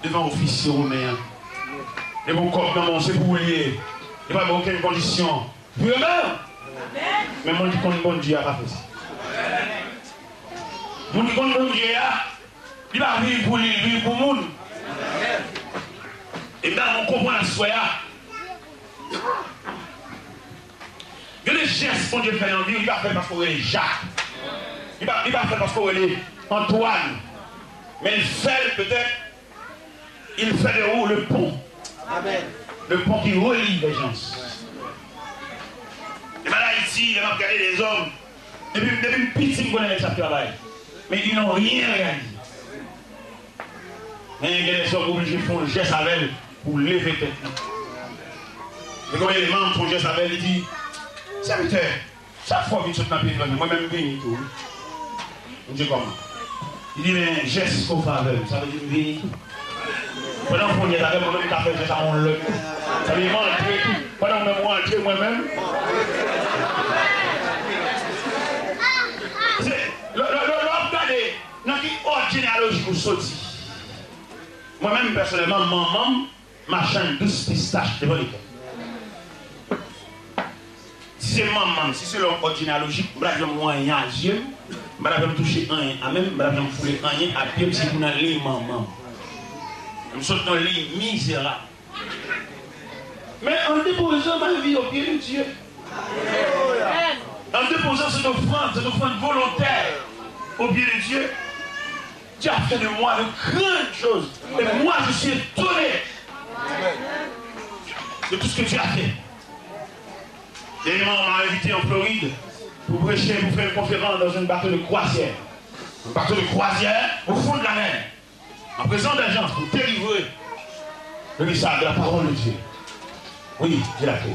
S1: devant l'officier romain. Et mon corps, c'est pour lier. Il n'y a pas aucune condition. Vous mais mon dit qu'on est bon Dieu à pas fait ça. Mon dit qu'on est bon Dieu, il va vivre pour lui, vivre pour le monde. Et bien, on comprend la soya. Que les gestes qu'on Dieu fait en vie, il va faire parce qu'on est Jacques. Il va faire parce qu'on est Antoine. Mais il fait peut-être, il fait de où le pont. Amen. Le pont qui relie les gens. Et bien là, ici, il a regardé les hommes. Depuis une petite bonne avec sa travail. Mais ils n'ont rien réalisé. Mais il y a des hommes obligés de faire un geste avec elle pour lever tête. Et quand les membres font un geste avec elle, il dit, serviteur, chaque fois qu'il saute dans le pays, moi-même, je viens tout. On dit comment? Il dit, mais geste qu'on fait avec, ça veut dire que je viens tout. Pendant qu'on est avec moi-même, je fais ça, on le. Ça veut dire entrer tout. Pendant que moi, entrer moi-même. Regardez, dans qui autre généalogie vous sorti. Moi-même, personnellement, maman m'achète 12 pistaches devant l'école. Si c'est maman, si c'est l'ordre généalogique, je vais moyen à Dieu, je vais toucher un à même, je vais fouler un à pied, si vous n'avez pas maman. Je suis dans les misérables. Mais en déposant ma vie au pied de Dieu, en déposant cette offrande volontaire au pied de Dieu, Dieu a fait de moi de grandes choses. Et moi, je suis étonné de tout ce que Dieu a fait. Dernièrement, on m'a invité en Floride pour prêcher, pour faire une conférence dans un bateau de croisière. Un bateau de croisière au fond de la mer. En présence des gens pour délivrer le message de la parole de Dieu. Oui, j'ai la clé.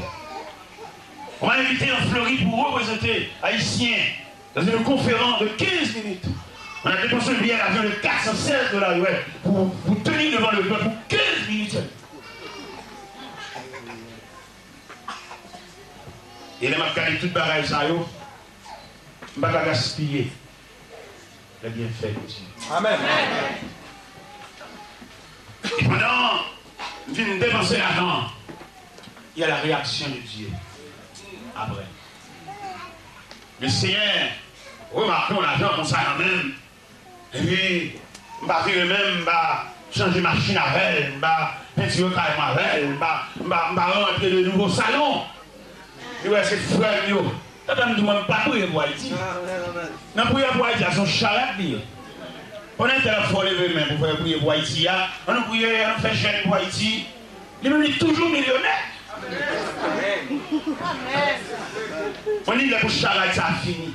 S1: On m'a invité en Floride pour représenter Haïtiens dans une conférence de 15 minutes. On a dépensé le billet d'avion de 416 $ ouais, pour tenir devant le peuple pour 15 minutes. Et là, je vais faire toute bagaille ça, je ne vais pas gaspiller le bienfait de Dieu.
S2: Amen.
S1: Et pendant que je dépenser l'argent, il y a la réaction de Dieu. Après. Le Seigneur, remarquons l'argent comme ça même. Et puis, je vais même changer ma machine avec elle, je vais peinturer carrément avec elle, je vais rentrer de nouveaux salons. Et ouais, c'est frère, je ne demande pas pour y avoir Haïti. Non, pour y avoir Haïti, ils sont charrettes. On a été fois lever main pour faire prier pour Haïti. On a prié, on fait jeune pour Haïti. Il est toujours millionnaire. On dit que pour Charles, ça a fini.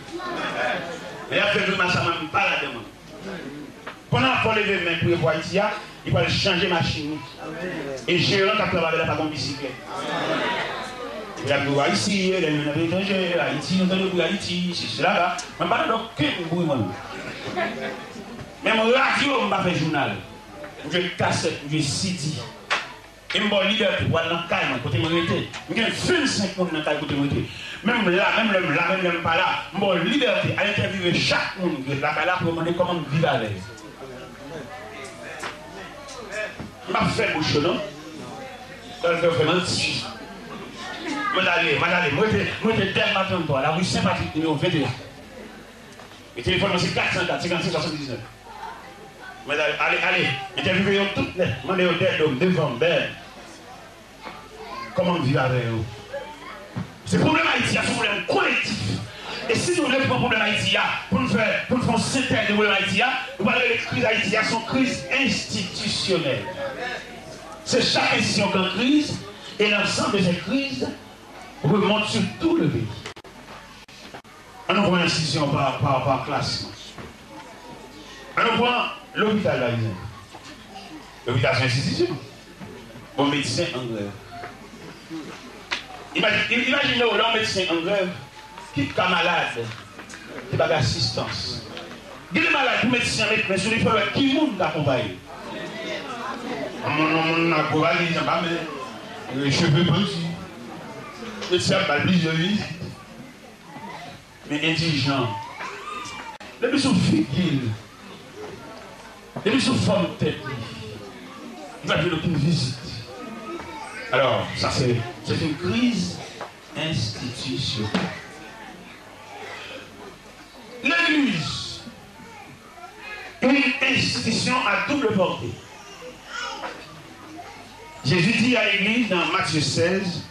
S1: Mais il a fait vraiment ça, même pas la demande. Pendant qu'on lever main pour prier pour Haïti, il va changer machine. Et gérant qui a travaillé là, pas comme bicyclette. Il a dit Haïti, il a dit Haïti, on a dit Haïti, c'est cela là. Mais pas d'aucun bruit, moi. Même radio, on va faire journal. Je cassette, je CD. Et je suis liberté pour aller dans le calme, côté monité. Je suis 25 personnes dans le calme, côté monité. Même là, même pas là, je suis liberté à interviewer chaque monde de la calme pour demander comment vivre avec. Je vais faire bouche, non? Je vais faire mentir. Moi, je suis tellement content. La rue Saint-Patrick, numéro 21. Le téléphone, c'est 404 56 79. Allez, interviewez toutes les. Demandez aux têtes d'hommes, devant, belle. Comment vivre avec eux? C'est le problème haïtien, c'est un problème collectif. Et si nous voulons un problème haïtien, pour nous faire un synthèse de problème haïtien, nous allons les crises haïtiennes sont crises institutionnelles. C'est chaque institution qui est en crise, et l'ensemble de ces crises remonte sur tout le pays. On nous prend l'institution par classe. On nous prend l'hôpital, par exemple. L'hôpital, c'est une institution. Bon médecin en grève. Imaginez un médecin en grève qui est malade, qui n'a pas d'assistance. Il est malade, le médecin, mais sur les femmes, qui monde d'accompagner? On a accompagné, les cheveux petits. Le médecin n'a pas plusieurs visites. Mais intelligent. Les gens sont figues. Les gens sont forme de tête. Il va faire aucune visite. Alors, ça c'est une crise institutionnelle. L'Église est une institution à double portée. Jésus dit à l'Église dans Matthieu 16,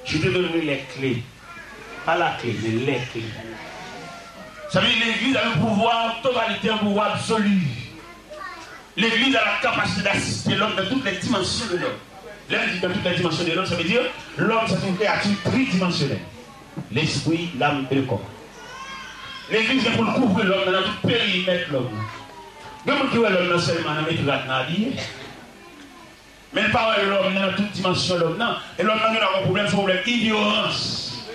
S1: je te donnerai les clés. Pas la clé, mais les clés. Ça veut dire que l'Église a le pouvoir, totalité, un pouvoir absolu. L'Église a la capacité d'assister l'homme dans toutes les dimensions de l'homme. L'homme dit dans toutes les dimensions de l'homme, ça veut dire l'homme c'est une créature tridimensionnelle. L'esprit, l'âme et le corps. L'Église est pour le couvrir l'homme dans tout périmètre de l'homme. Même qui voit l'homme non seulement dans les habillé, mais pas l'homme dans toute dimension de l'homme. Et l'homme a un problème, c'est un problème d'ignorance.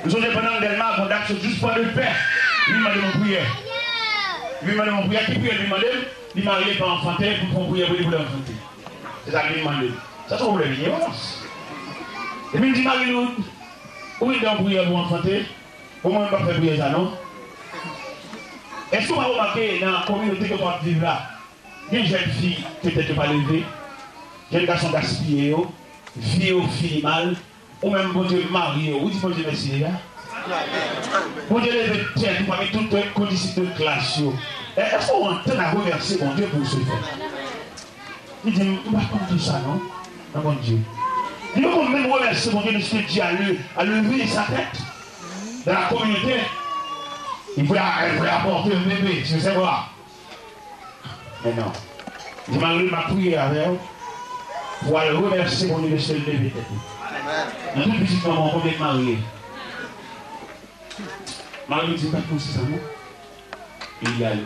S1: Nous sommes dépendants d'Elma, qu'on a juste pour le père. Lui m'a demandé mon prière. Lui m'a demandé mon prière, qui prie, lui m'a demandé, il m'a arrivé pour enfanter, pour prier pour l'enfanter. C'est ça qu'il m'a demandé. Ça c'est un problème d'ignorance. Et puis il dit, Marie-Lou, où il doit prier pour enfanter? Comment il va faire prier ça, non? Est-ce qu'on va remarquer dans la communauté que vous vivez là, il y a une jeune fille qui peut-être pas levée, jeune garçon gaspillé, fille mal, ou même bon Dieu marié, ou dit bon Dieu merci là. Bon Dieu lève tête parmi toutes les conditions de classe. Est-ce qu'on entend à remercier bon Dieu pour ce fait? Il dit, on va pas tout ça, non? Non, bon Dieu. Il faut même remercier mon Dieu de ce que Dieu a levé sa tête dans la communauté. Il voulait apporter un bébé, tu sais quoi? Mais non. Il m'a prié avec elle pour aller remercier mon Dieu de ce bébé. Dans toute petite maman, on est marié. Marie dit pas comme ça, non? Il y a allé.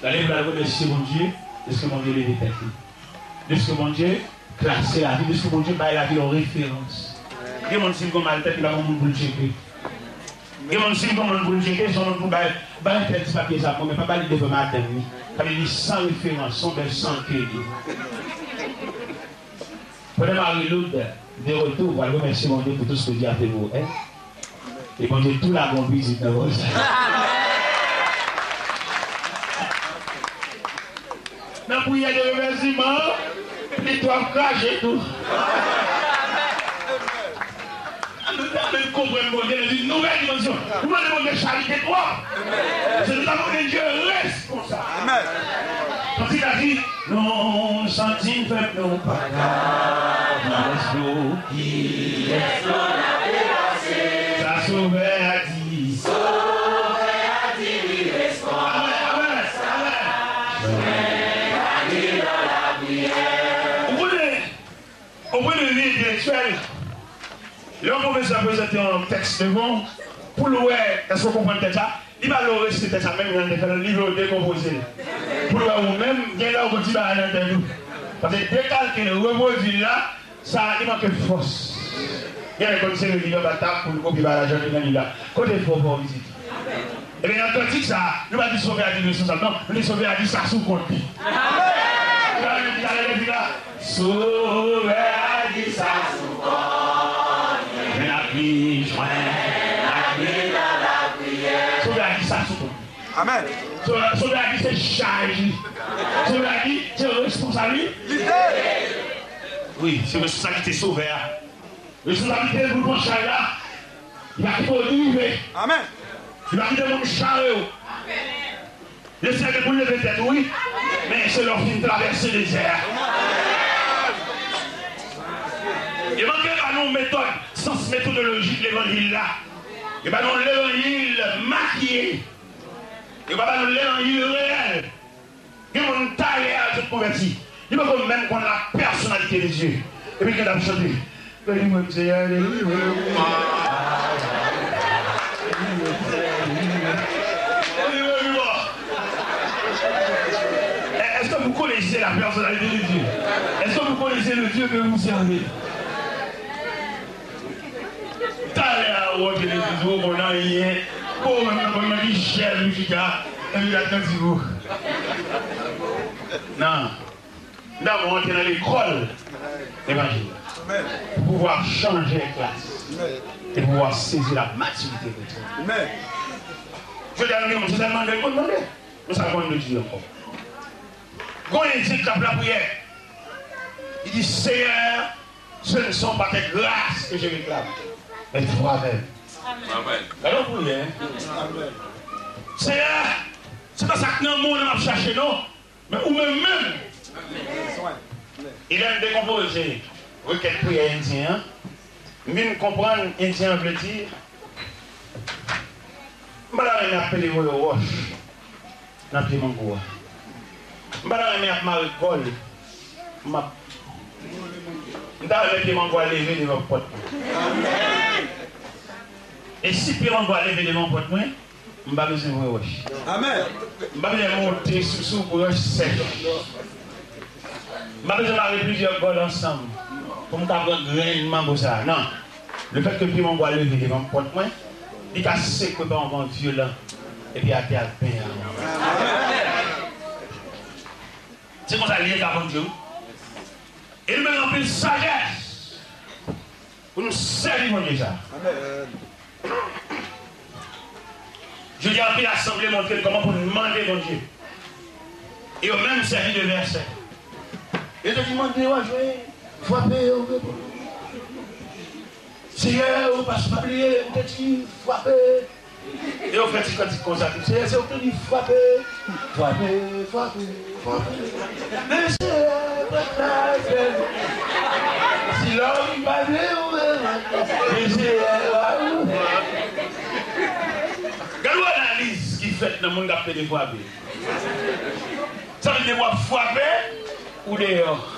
S1: D'aller pour aller remercier mon Dieu de ce que mon Dieu l'a détecté. De ce que mon Dieu classé la vie, de ce que mon Dieu baille la vie en référence. Il y a des gens qui ont mal tête, il va pour le checker. Il y a des gens qui ont mal pour le checker, ils ont pour bailler tête papier ça, mais pas bailler devant ma tête. Ça veut dire sans référence, sans crédit. Prenez Marie-Lou de retour, on va remercier mon Dieu pour tout ce que Dieu a fait pour elle. Et mon Dieu, tout la bonne visite dans votre vie. Dans la prière de remerciement, les doivent cracher tout. Nous comprenons mon Dieu, c'est une nouvelle dimension. Nous demandons de charité toi. C'est nous avons un Dieu responsable. Quand il a dit, nous sentons faibles, nous pas nous qui explose la dépassée. Ça sauvait à dit, il répond. Le professeur a présenté un texte devant, pour le ouais, est-ce qu'on comprend le texte ça? Il va le rester texte ça même, il va faire un livre décomposé. Pour le ou même, il y a là où il va à l'interview. Parce que décalquer le reproduit là, ça, il manque de force. Il y a comme c'est le livre d'attaque pour le copier par la jeune là. Côté fort pour visite. Et bien, quand on dit ça, nous ne pas dire sauver à dire responsable, non, nous disons sauver à dire ça sous compte. Sauver à dire ça sous compte. Mais la pluie joint, la pluie dans la prière. Sauver à dire ça sous compte. Amen. Sauver à dire c'est charge. Sauver à dire c'est responsabilité. Oui, c'est responsabilité sauver. Responsabilité pour mon charge là. Il va produire. Amen. Il va quitter mon chariot. Le Seigneur pour lever tête, oui, mais c'est leur fin de traverser les airs. Il manque pas nos méthodes, sans méthodologie de l'évangile là. Il va nous l'évangile maquillé. Il va pas nous l'évangile réel. Il va nous tailler à tout converti. Il va même qu'on a la personnalité des dieux. Et puis qu'il a chanté. Est-ce que vous connaissez la personnalité de Dieu? Est-ce que vous connaissez le Dieu que vous servez? T'allez à l'autre des jours, on a rien. Pour me dire, cher Lucica, et puis attendez-vous. Non. Nous avons rentré dans l'école évangile. Pour pouvoir changer les classes. Et pouvoir saisir la maturité de Dieu. Je dis à nous, c'est tellement de demander. Nous savons le Dieu encore. Quand il dit qu'il la prière, il dit Seigneur, ce ne sont pas tes grâces que je réclame, mais toi-même. Amen. Alors prière. Seigneur, c'est pas ça que nous monde a cherché, non, mais ou même. Il aime décomposer. Requête prière indien. Même comprendre indien veut dire. Je vais appeler le roche. Je vais appeler mon goût. Je vais appeler ma récolte. Je vais appeler mon goût à lever devant mon pote. Et si mon goût à lever devant mon pote, je vais besoin de roche. Amen. Je vais besoin de monter sous le roche sec. Je vais besoin de marier plusieurs goûts ensemble. Pour me faire un grain de mango ça. Non. Le fait que mon goût à lever devant mon pote, il a séqué par un vent violent et puis il a été à peine. C'est comme ça lié avant Dieu. Et nous avons une sagesse pour nous servir déjà. Je dis à l'Assemblée montrer comment pour nous demander mon Dieu. Et au même servi de verset. Et je dis, mon Dieu, je vais frapper au repos. Seigneur, on ne passe pas oublier, on dit frapper. Et on fait quand il consacre, Seigneur, c'est on dit frapper, frapper, frapper, frapper. Mais c'est si l'homme va bien, on va regarde l'analyse qui fait dans le monde d'après des frapper. Ça veut dire frapper ou dehors.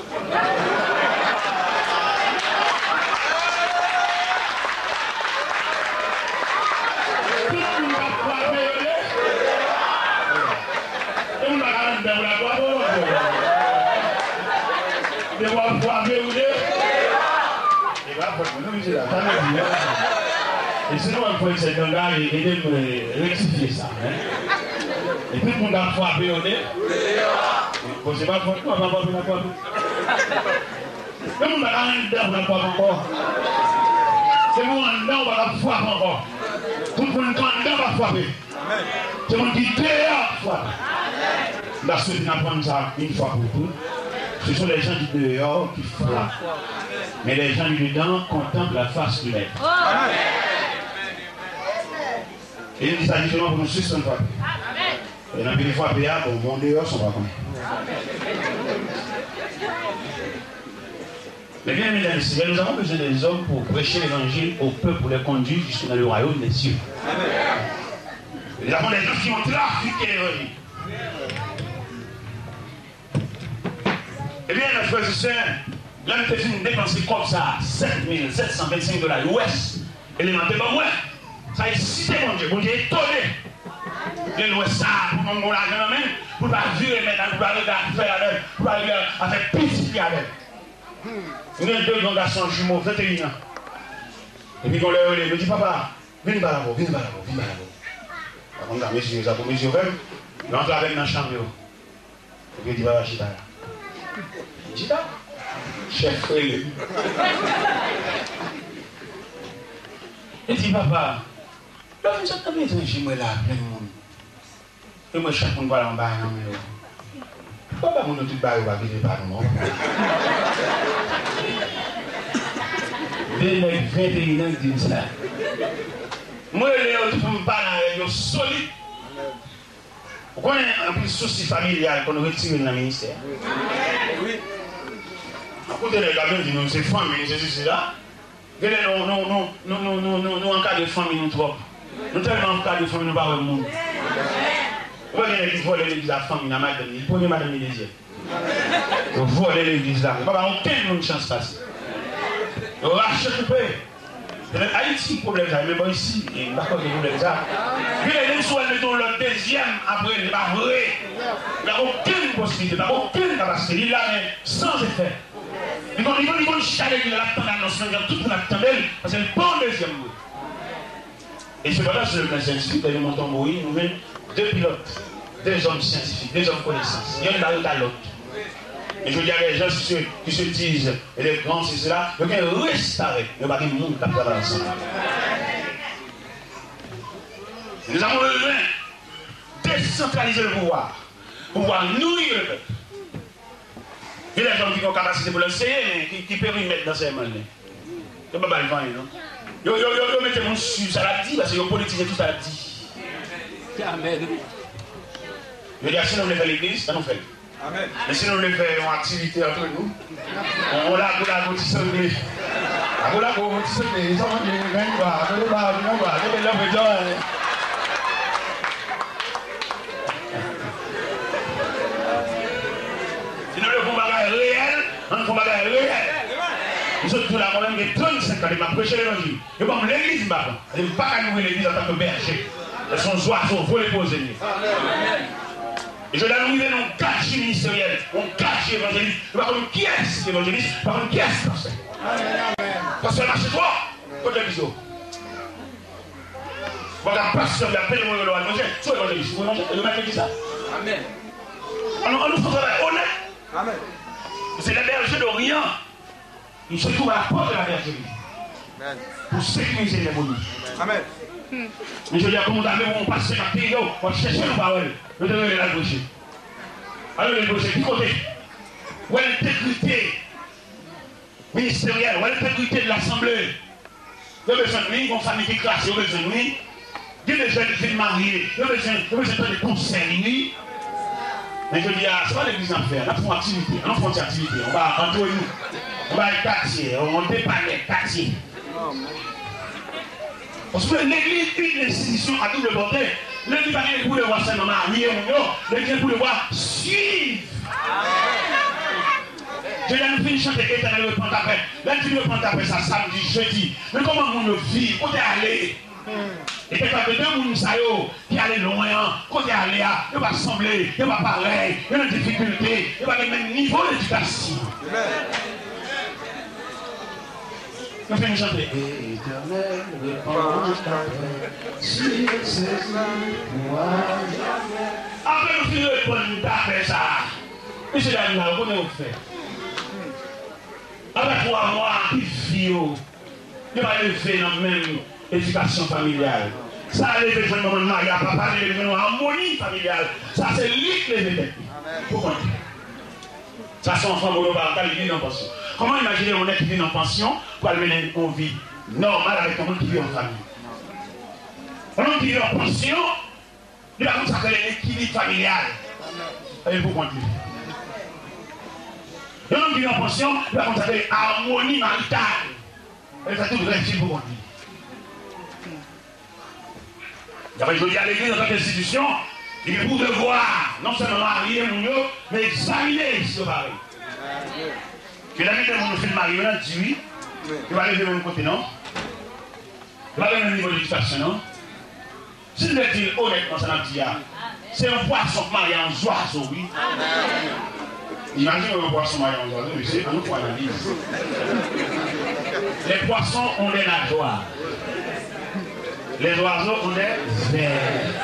S1: Et sinon, il faut essayer de rectifier ça. Et puis, on a frappé au nez. C'est pas pour toi, pas pour toi. Comme on a un dedans, on n'a pas encore. C'est bon, en dedans, on va frapper encore. Tout le monde en dedans va frapper. C'est mon qui dehors frappe. La suite d'apprendre ça une fois pour toutes. Ce sont les gens du dehors qui frappent. Mais les gens du dedans contemplent la face du maître. Et il dit ça justement pour nous suivre frapper. Et dans une fois, bon, mon dehors sont pas comme. Mais bien, mesdames et messieurs, nous avons besoin des hommes pour prêcher l'évangile au peuple, pour les conduire jusque dans le royaume des cieux. Nous avons des gens qui ont trafiqué l'évangile. Eh bien, mes frères et sœurs, Là, je suis dépensé comme ça, 7 725 $ US. Élémentaire, bon, ouais. Ça excite mon Dieu. Mon Dieu est étonné. Je loue ça pour mon argent même, pour ne pas virer maintenant, pour ne pas faire avec, pour ne pas faire pitié avec. Nous avons 2 grands garçons jumeaux, 21 ans. Et puis, quand leur relève, me dit, papa, viens par là-bas, viens par là-bas, viens par là-bas. Par contre, monsieur, ça pour monsieur, il entre avec dans la chambre. Et puis, il dit, papa, chita là. Chita? Chef, frère. Il dit, papa, là, vous êtes bien jumeaux là, plein de monde. Et moi, chaque monde va en bas, non, mais. Papa, mon autre barre va quitter par nous. 21 ans qui disent ça. Moi, je me parle avec eux solide. Vous connaissez un peu de souci familial qu'on retire dans le ministère? Oui. Écoutez, les gars, nous, c'est famille, c'est ceci là. Nous, en cas de famille, nous trop. Nous, tellement en cas de famille, nous ne parlons pas de monde. Vous voyez l'église voler l'église à la famille, la madame, le premier madame et deuxième. Vous volez l'église là. Papa, on n'a aucune chance de passer. Vous rachetez le pays. Haïti, problème ça, mais bon ici, il n'y a pas de problème ça. Puis les gens mettons le deuxième après, il n'est pas vrai. Il n'y a aucune possibilité, il n'y a aucune capacité. Il est là, mais sans effet. Ils vont chaler, il a l'attendre l'annonce, il y a tout pour l'attendre, parce que c'est le bon deuxième mot. Et c'est pas là sur le plan scientifique, dans le montant Moïse, nous avons 2 pilotes, 2 hommes scientifiques, 2 hommes connaissances. Il y en a à l'autre. Et je dis à les gens qui se disent, et les grands, c'est cela, il y a un restauré, il n'y a pas de monde qui travaille ensemble. Nous avons besoin de décentraliser le pouvoir, pouvoir nourrir le peuple. Il y a des gens qui ont capacité pour l'enseigner, mais qui peuvent y mettre dans ces mains. C'est pas mal, non? Yo mettez mon sur ça l'a dit, parce que yo politisez tout ça l'a dit. Amen. Je dis, si nous voulons faire l'église, ça nous fait. Amen. Mais si nous voulons faire une activité entre nous, on l'a pour la compétition de. On l'a pour la compétition de. Ils ont dit, on si nous voulons faire un réel, on fait un bagage réel. Nous sommes tous là quand même 35 ans, ils m'ont prêché l'évangile. Et comme l'église, je ne vais pas nous l'église en tant que berger. Elles sont oiseaux, il faut les poser. Et je dois nous arriver dans un quartier ministériel, un quartier évangéliste. Par contre, qui est évangéliste? Par contre, qui est pasteur? Pasteur, marchez toi, côté bisou. Voilà, pasteur, il a appelé le roi de manger. Soit évangéliste, vous mangez, le maître dit ça. Amen. On nous fait travail honnête. Amen. C'est les bergers d'Orient. Ils se trouvent à la porte de la bergerie. Pour sécuriser les bonnes. Amen. Mais je dis à comment on passe à pays, on cherche une parole. Je devrais la gaucher. Alors, les gauchers, qui côté? Où est l'intégrité ministérielle? Où est l'intégrité de l'Assemblée? Il y a besoin de lui, une famille qui classe, il y a besoin de lui. Il y a besoin de filles mariées, il y a besoin de conseils. Mais je dis, c'est pas l'église en faire, on fait une activité, on fait une activité, on va entre nous, on va aller quartier, on dépanne les quartiers. Parce que l'église est une institution à double portée. L'église n'est pas pour le voir seulement marier ou non, l'église est pour le voir suivre. Je viens de finir chanter éternel le prendre après. Là, tu le prends après ça samedi, jeudi. Mais comment on le vit? Où t'es allé? Et quelque part de 2 personnes qui allaient loin, quand t'es allé, il va sembler, il va pareil, il y a une difficulté, il va le même niveau d'éducation. Nous faisons chanter. Éternel, réponds si c'est moi. Après, nous finissons de prendre d'après ça. Monsieur Daniel, comment on fait? Après 3 mois, il vit, il va élever dans la même éducation familiale. Ça a levé le moment de mariage, papa, il levé une harmonie familiale. Ça, c'est lui qui lève les têtes. Pourquoi? Ça, c'est enfant monoparental, il vit en pension. Comment imaginer un être qui vit en pension pour aller mener une vie normale avec un monde qui vit en famille? Un homme qui vit en pension, il va consacrer l'équilibre familial. Et vous comprenez? Un homme qui vit en pension, il va consacrer l'harmonie maritale. Et ça tout le reste, vous comprenez? Je dis à l'église, dans cette institution, il est pour devoir non seulement marier, mais examiner ce mari. Que la vie de mon film marié, on a dit oui. Il va aller de mon côté, non? Il va aller au même niveau d'éducation, non? Si je le dis honnêtement, ça n'a dit, c'est un poisson marié en oiseau, oui. Imaginez un poisson marié en oiseau, mais c'est un autre analyse. Les poissons ont des nageoires. Les oiseaux ont des ailes.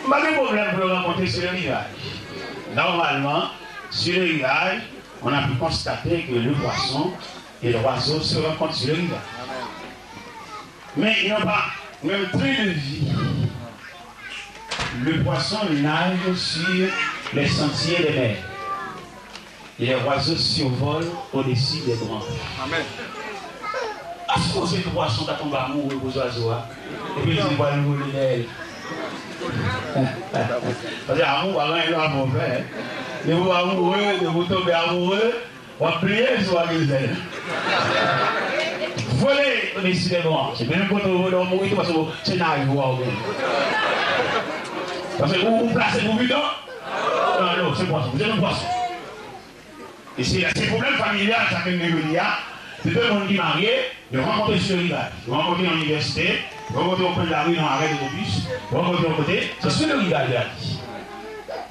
S1: Pas de problème pour le rencontrer sur le rivage. Normalement, sur le rivage, on a pu constater que le poisson et l'oiseau se rencontrent sur le rivage. Mais ils n'ont pas même train de vie. Le poisson nage sur les sentiers des mers. Et les oiseaux survolent au-dessus des branches.
S2: Amen.
S1: Est-ce que c'est le poisson qui tombe amoureux aux oiseaux? Et puis ils voient le d'elle. Parce que l'amour, avant, il est mauvais. De vous amoureux, de vous tomber amoureux, on va prier sur la misère. Voler au-dessus des branches. C'est bien quand on veut mourir, parce que c'est naïf. Parce que vous placez vos bidons? Non, non, c'est poisson. Vous êtes un poisson. Et c'est ces problèmes familiaux, ça fait une c'est deux gens qui sont mariés, de rencontrer sur le rivage, de rencontrer dans l'université, de rencontrer au point de la rue dans l'arrêt d'autobus, de rencontrer au côté, c'est sur le rivage de la vie.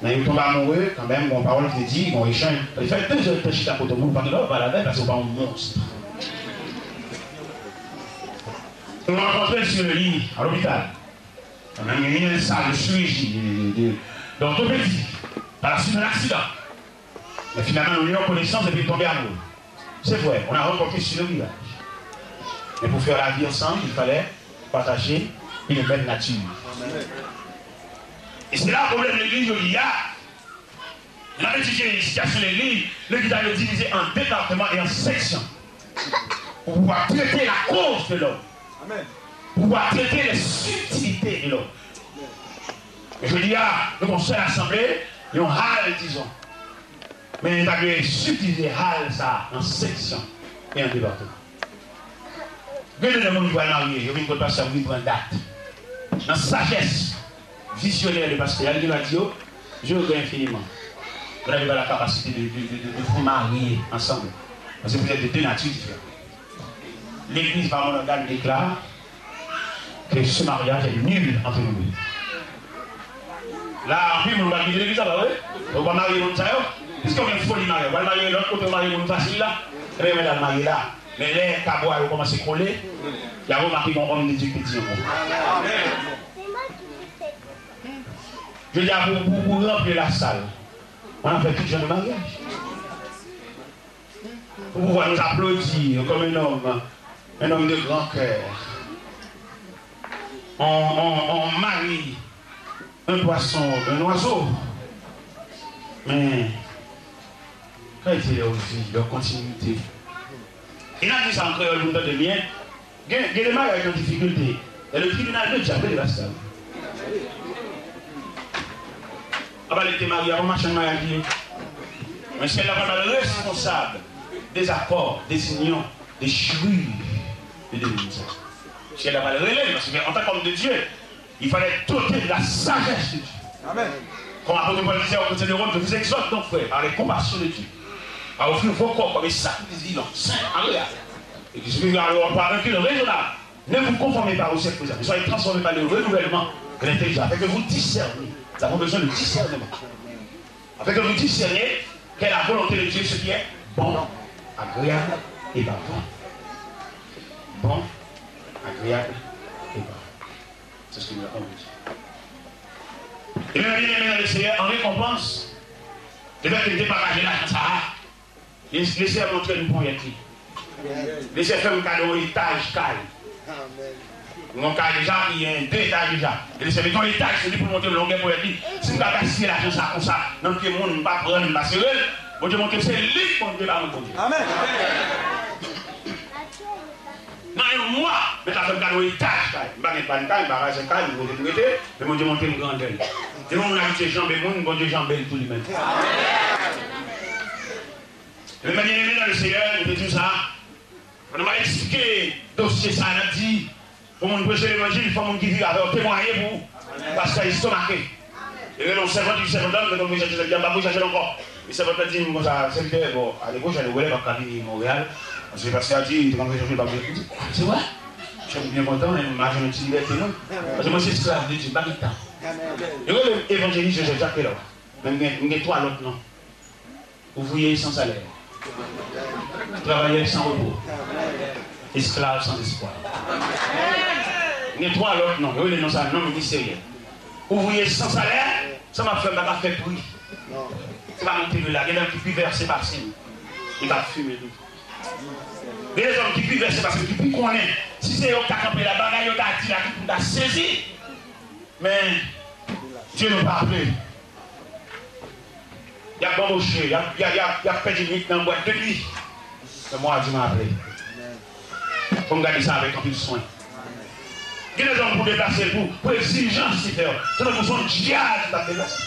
S1: Mais ils tombent amoureux, quand même, mon parole qui dit, ils vont échanger. Il fait 2 heures de chute à côté de vous, parce que là, on va la veille, parce que c'est pas un monstre. On m'a rencontré sur le lit, à l'hôpital. On a mis une salle de chirurgie, d'orthopédie, par la suite d'un accident. Mais finalement, on a eu en connaissance et puis tombé amoureux. C'est vrai, on a rencontré sur le village. Mais pour faire la vie ensemble, il fallait partager une belle nature. Et c'est là le problème de l'église de l'IA. On a étudié les situations de l'église, l'église a le divisé en départements et en sections. Pour pouvoir traiter la cause de l'homme. Pour pouvoir traiter les subtilités de l'homme. Et je dis, nous avons seule assemblée, ils ont hal, disons. Mais il a subdivisé hal ça en sections et en départements. Regardez le monde qui va marier, je viens de passer à vous prendre date. Dans sagesse visionnaire de pasteur, il a dit, je regrette infiniment. Vous n'avez pas la capacité de vous marier ensemble. Parce que vous êtes de 2 natures différentes. L'église par mon organe déclare que ce mariage est nul entre nous deux. Là, en plus, on va marier l'église, ça va, oui? On va marier l'autre, ça, est-ce qu'on vient de folie marier? On va marier l'autre côté, on va marier l'autre facile là. Et bien, on va marier là. Mais les cabois ont commencé à coller. Il y a remarqué qu'on homme de Dieu qui dit. Je dis à vous, pour remplir la salle, on a fait tout genre de mariage. Pour pouvoir nous applaudir comme un homme de grand cœur. On marie un poisson, un oiseau. Mais, quand il était aussi, leur continuité. Il a dit ça en créole, vous de bien. Il y a des mariages qui ont difficulté. Et le tribunal de Dieu appelle la salle. Ah bah, il était marié, on marche en mariage. Mais c'est la femme responsable des accords, des unions, des chouilles de l'église. C'est la valeur relève, parce qu'en tant qu'homme de Dieu, il fallait doter de la sagesse de Dieu. Amen. Comme l'apôtre Paul disait au côté de Rome, je vous exhorte donc, frère, par les compassions de Dieu, à offrir vos corps comme des sacrifices vivants, saints, agréables. Et que ce que vous avez par un culte raisonnable, ne vous conformez pas au siècle présent, mais soyez transformés par le renouvellement de l'intelligence, afin que vous discerniez. Nous avons besoin de discernement. Afin que vous discerniez quelle est la volonté de Dieu, ce qui est bon, agréable et parfait. Bon, agréable et parfait. C'est ce que nous avons dit. Et bien, bien aimé dans le Seigneur, en récompense, de faire qu'il départage l'argent ça, laissez montrer une première clé. Laissez faire un cadeau étage calme. Mon cas déjà, il y a 2 étages déjà. Et laissez mettre l'étage, c'est pour monter le longueur pour être dit. Si vous avez assis l'argent ça comme ça, dans le monde, on ne va pas prendre une bassereuse, bon Dieu montre que c'est lui qui monte par mon Dieu. Amen. Non, et moi, je vais faire un cadeau étage. Je ne vais pas faire un cadeau, je vais faire un cadeau, je vais faire mais mon Dieu monte une grandeur. Et mon habitué jambé, mon Dieu jambé tout lui-même. Et le bien-aimé dans le Seigneur, il veut dire ça. On m'a expliqué, dossier ça, on a dit, pour mon prêcher l'évangile, il faut mon qui vit avec témoigner pour, parce qu'ils sont marqués. Et non, 50 ans, que nous cherchons, bien, pas vous chercher encore. Et ça va pas dire, bon, ça, c'est bon, à l'époque, j'allais voir la cabine de Montréal. Parce que parce qu'il a dit, quand je pas c'est vrai. Je suis bien content, mais je me suis liberté, non. Parce que moi, c'est esclave de Dieu, pas de temps. Et moi, l'évangéliste, Joseph Jacques là. Même il y a trois autres noms. Ouvrier sans salaire. Travailleur sans repos. Esclave sans espoir. Il y a trois autres noms. Oui, les noms, ça, non ministériel. Ouvrier sans salaire, ça m'a fait bruit. C'est pas monter de là. Il y a un qui peut verser par signe. Il va fumer tout. Il y a des hommes qui peuvent verser parce que qui connaissent. Si c'est eux qui ont campé la bagaille, ils ont dit là, qui ont saisi. Mais Dieu ne pas appelé. Il y a bambouché, il y a fait du nuit dans la boîte de nuit. C'est moi qui m'a appelé. Il faut me garder ça avec un peu de soin. Il y a des hommes pour déplacer pour exigence, c'est pour son diable qui va déplacer.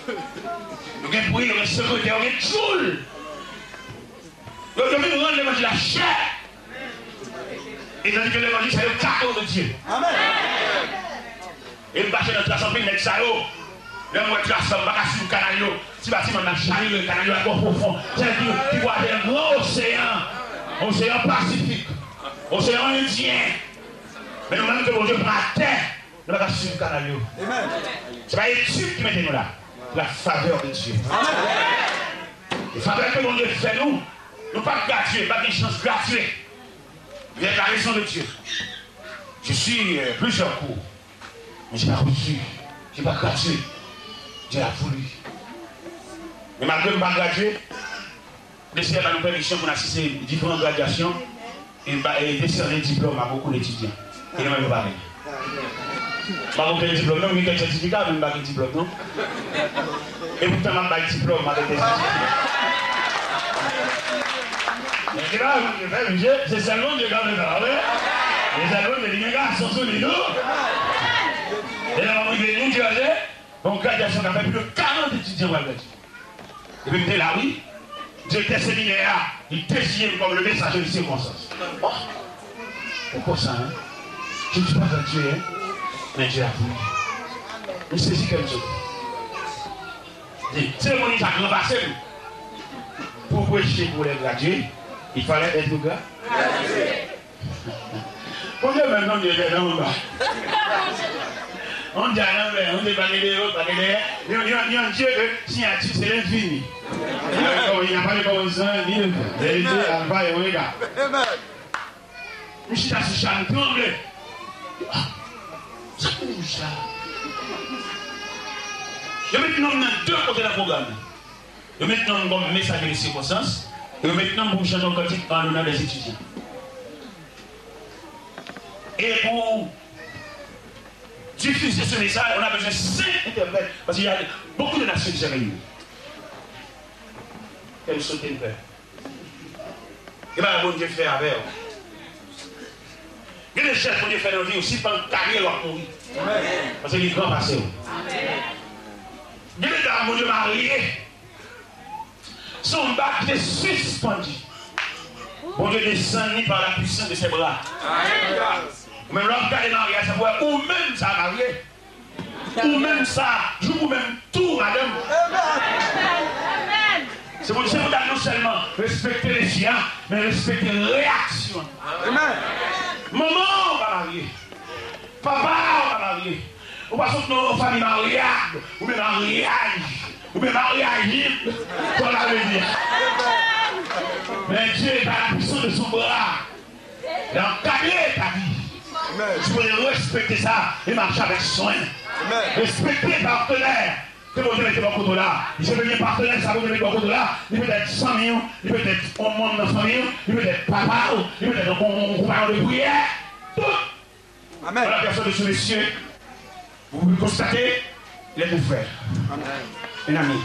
S1: Il y a un bruit, il y a un secrétaire, il y a un tchoul. Il y a un rendre l'évangile la chair. Et tandis que l'évangile, c'est le cadeau de Dieu. Amen. Et nous battons notre assemblée, notre salaud. Le mot de l'assemblée, pas sur le canal. Si bâtiment n'a jamais le canal à corps profond. C'est-à-dire qu'il voit un grand océan. Océan Pacifique. Océan Indien. Mais nous-mêmes que mon Dieu prend à terre, nous ne pas sur le canal. Ce n'est pas l'étude qui met nous là. La faveur de Dieu. Amen. La faveur que mon Dieu fait nous, nous pas gratuits, pas des chances gratuites. Vient la raison de Dieu. Je suis plusieurs cours. Mais je n'ai pas reçu. Je n'ai pas gradué. Dieu a voulu. Mais malgré que je n'ai pas gradué, le Seigneur a nous permission pour assister à différentes graduations et décerner des diplômes à beaucoup d'étudiants. Et ne même pas rien. Je n'ai pas de diplôme, non, mais j'ai un certificat, mais je n'ai pas de diplôme, non. Et pourtant, je n'ai pas de diplôme avec des certificats. C'est seulement Dieu qui a fait. Les allemans, les gars, sont sous les nous. Et là, on est nous, donc, graduation, on a fait plus de 40 étudiants. Et puis, là, oui, directeur séminaire, il désigne comme le message de circonstance. Oh, pourquoi ça, hein? Je ne suis pas gradué, hein? Mais Dieu a voulu. Il saisit quelque chose. C'est le monde qui a grand passé. Pour prêcher pour les gradués, il fallait être gradué. On dit maintenant, Dieu est dans le bas. On dit à l'envers, on dit pas les deux, pas les deux. Il y a un Dieu que signature, c'est l'infini. Il n'y a pas de commencement, ni de vérité, alpha et oméga. Je suis là, je chante, tremble. Ça bouge ça. Je mets maintenant deux côtés de la programme. Je mets maintenant comme message de circonstance. Et maintenant pour changer le cantique en l'honneur des étudiants. Et pour diffuser ce message, on a besoin de 5 interprètes. Parce qu'il y a beaucoup de nations qui se réunissent. Quelle sauter une paix. Et bien, bon Dieu fait avec eux. Il y a des chefs que Dieu fait dans la vie aussi, pendant que carrière doit mourir. Parce qu'il est grand passé. Il y a des dames, mon Dieu, mariés. Son bac est suspendu. Bon Dieu descend par la puissance de ses bras. Même l'homme qui a marié, ça voit ou même ça marié. Ou même ça, je vous même tout, madame. C'est pour ça que non seulement respecter les siens, mais respecter les réactions. Maman va marier. Papa va marier. Ou pas que nos familles mariées, ou bien mariage, ou bien mariage, pour la venir. Mais Dieu est à la puissance de son bras. Il a encadré ta vie. Tu peux respecter ça et marcher avec soin. Respecter les partenaires. Que vous avez été dans le là. Je veux bien partenaire, ça vous avez été dans le là. Il peut être 100 millions, il peut être un monde dans 100 millions, il peut être papa, il peut être un compagnon de prière. Tout. Amen. Voilà la personne de ce monsieur. Vous pouvez constater, il est mon frère. Un ami,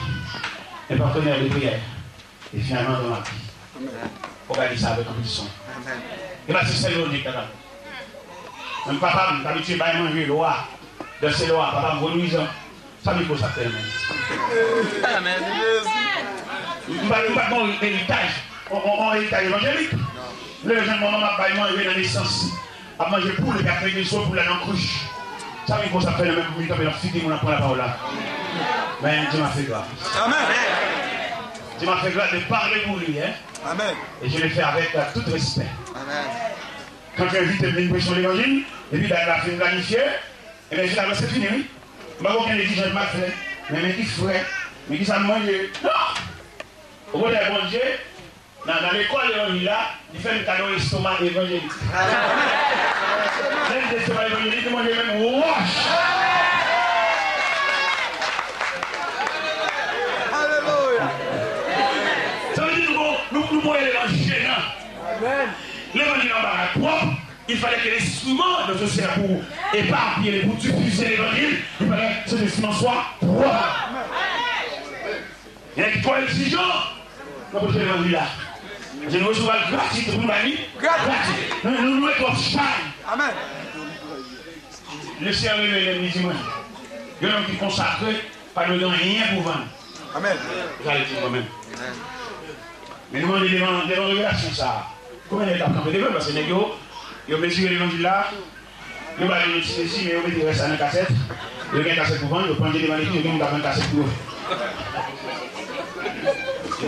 S1: un partenaire de prière. Et finalement dans la vie. Pour garder ça avec un son. Et bien c'est celle-là qui est là. Même papa, je suis habitué à manger le roi. Dans ce roi, papa me renuisant. Ça me pose ça faire. Amen. Nous ne parlons pas d'un héritage. On héritage évangélique. Le jeune moment m'a pas mangé dans la naissance. A manger pour les cafés des soins pour la non-cruche. Ça me pose ça faire le même pour lui, comme il a fini, on apprend la parole là. Mais Dieu m'a fait gloire. Amen. Dieu m'a fait grâce de parler pour lui. Hein?
S3: Amen.
S1: Et je le fais avec tout respect.
S3: Amen.
S1: Quand tu invites une pression l'évangile, et puis la fin planifiée, et bien finalement c'est fini. Oui? Je ne vais pas aucun édition de ma frère, mais qui frère, mais qui ça mange. Non! Au bout d'un bon Dieu, dans l'école l'évangile là, il fait le cadeau l'estomac évangélique. Même l'estomac évangélique, il mange même wash. Ça veut dire que nous pouvons aller dans le gênant. L'évangile en bas propre, il fallait que l'instrument de ce cerveau pour éparpiller, pour diffuser l'évangile, il fallait que cet instrument soit propre. Il y a qui sont exigeants pour l'évangile là. Je nous reçois gratuit pour nous gratuit. Nous nous mettons shine.
S3: Amen.
S1: Le service de l'ennemi dimanche. Il y a un homme qui consacre, pas de rien pour vendre.
S3: Amen.
S1: J'allais dire moi-même. Mais nous demandons des révélations ça. Combien d'étapes quand on parce que les gars, ils ont mesuré l'évangile là, ils ont pas de ici, mais ils ont mis ça dans la cassette. Ils ont une cassette pour vendre, ils ont pris des manéquins, ils ont une cassette pour eux.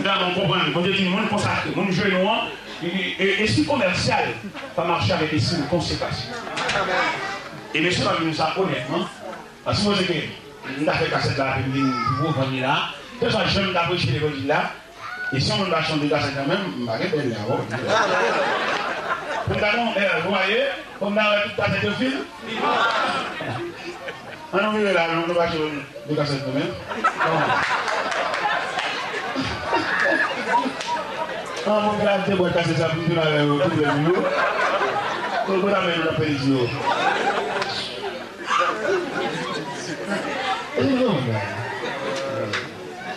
S1: Là, on comprend, on dit que mon consacré, mon jeu noir, et si commercial, pas marcher avec les signes de conséquences. Et monsieur va nous ça honnêtement, parce que moi, j'ai fait cassette là, puis vous venir là, que ça jeune d'après chez l'évangile là, et si on va chanter cassette quand même, on va rester là. Vous voyez, on a toute cassette de film. On va là, on va chanter de cassette quand même. Ah, mon gars, tu vas casser ça pour nous dans le couple de nous. On va mettre dans le pays.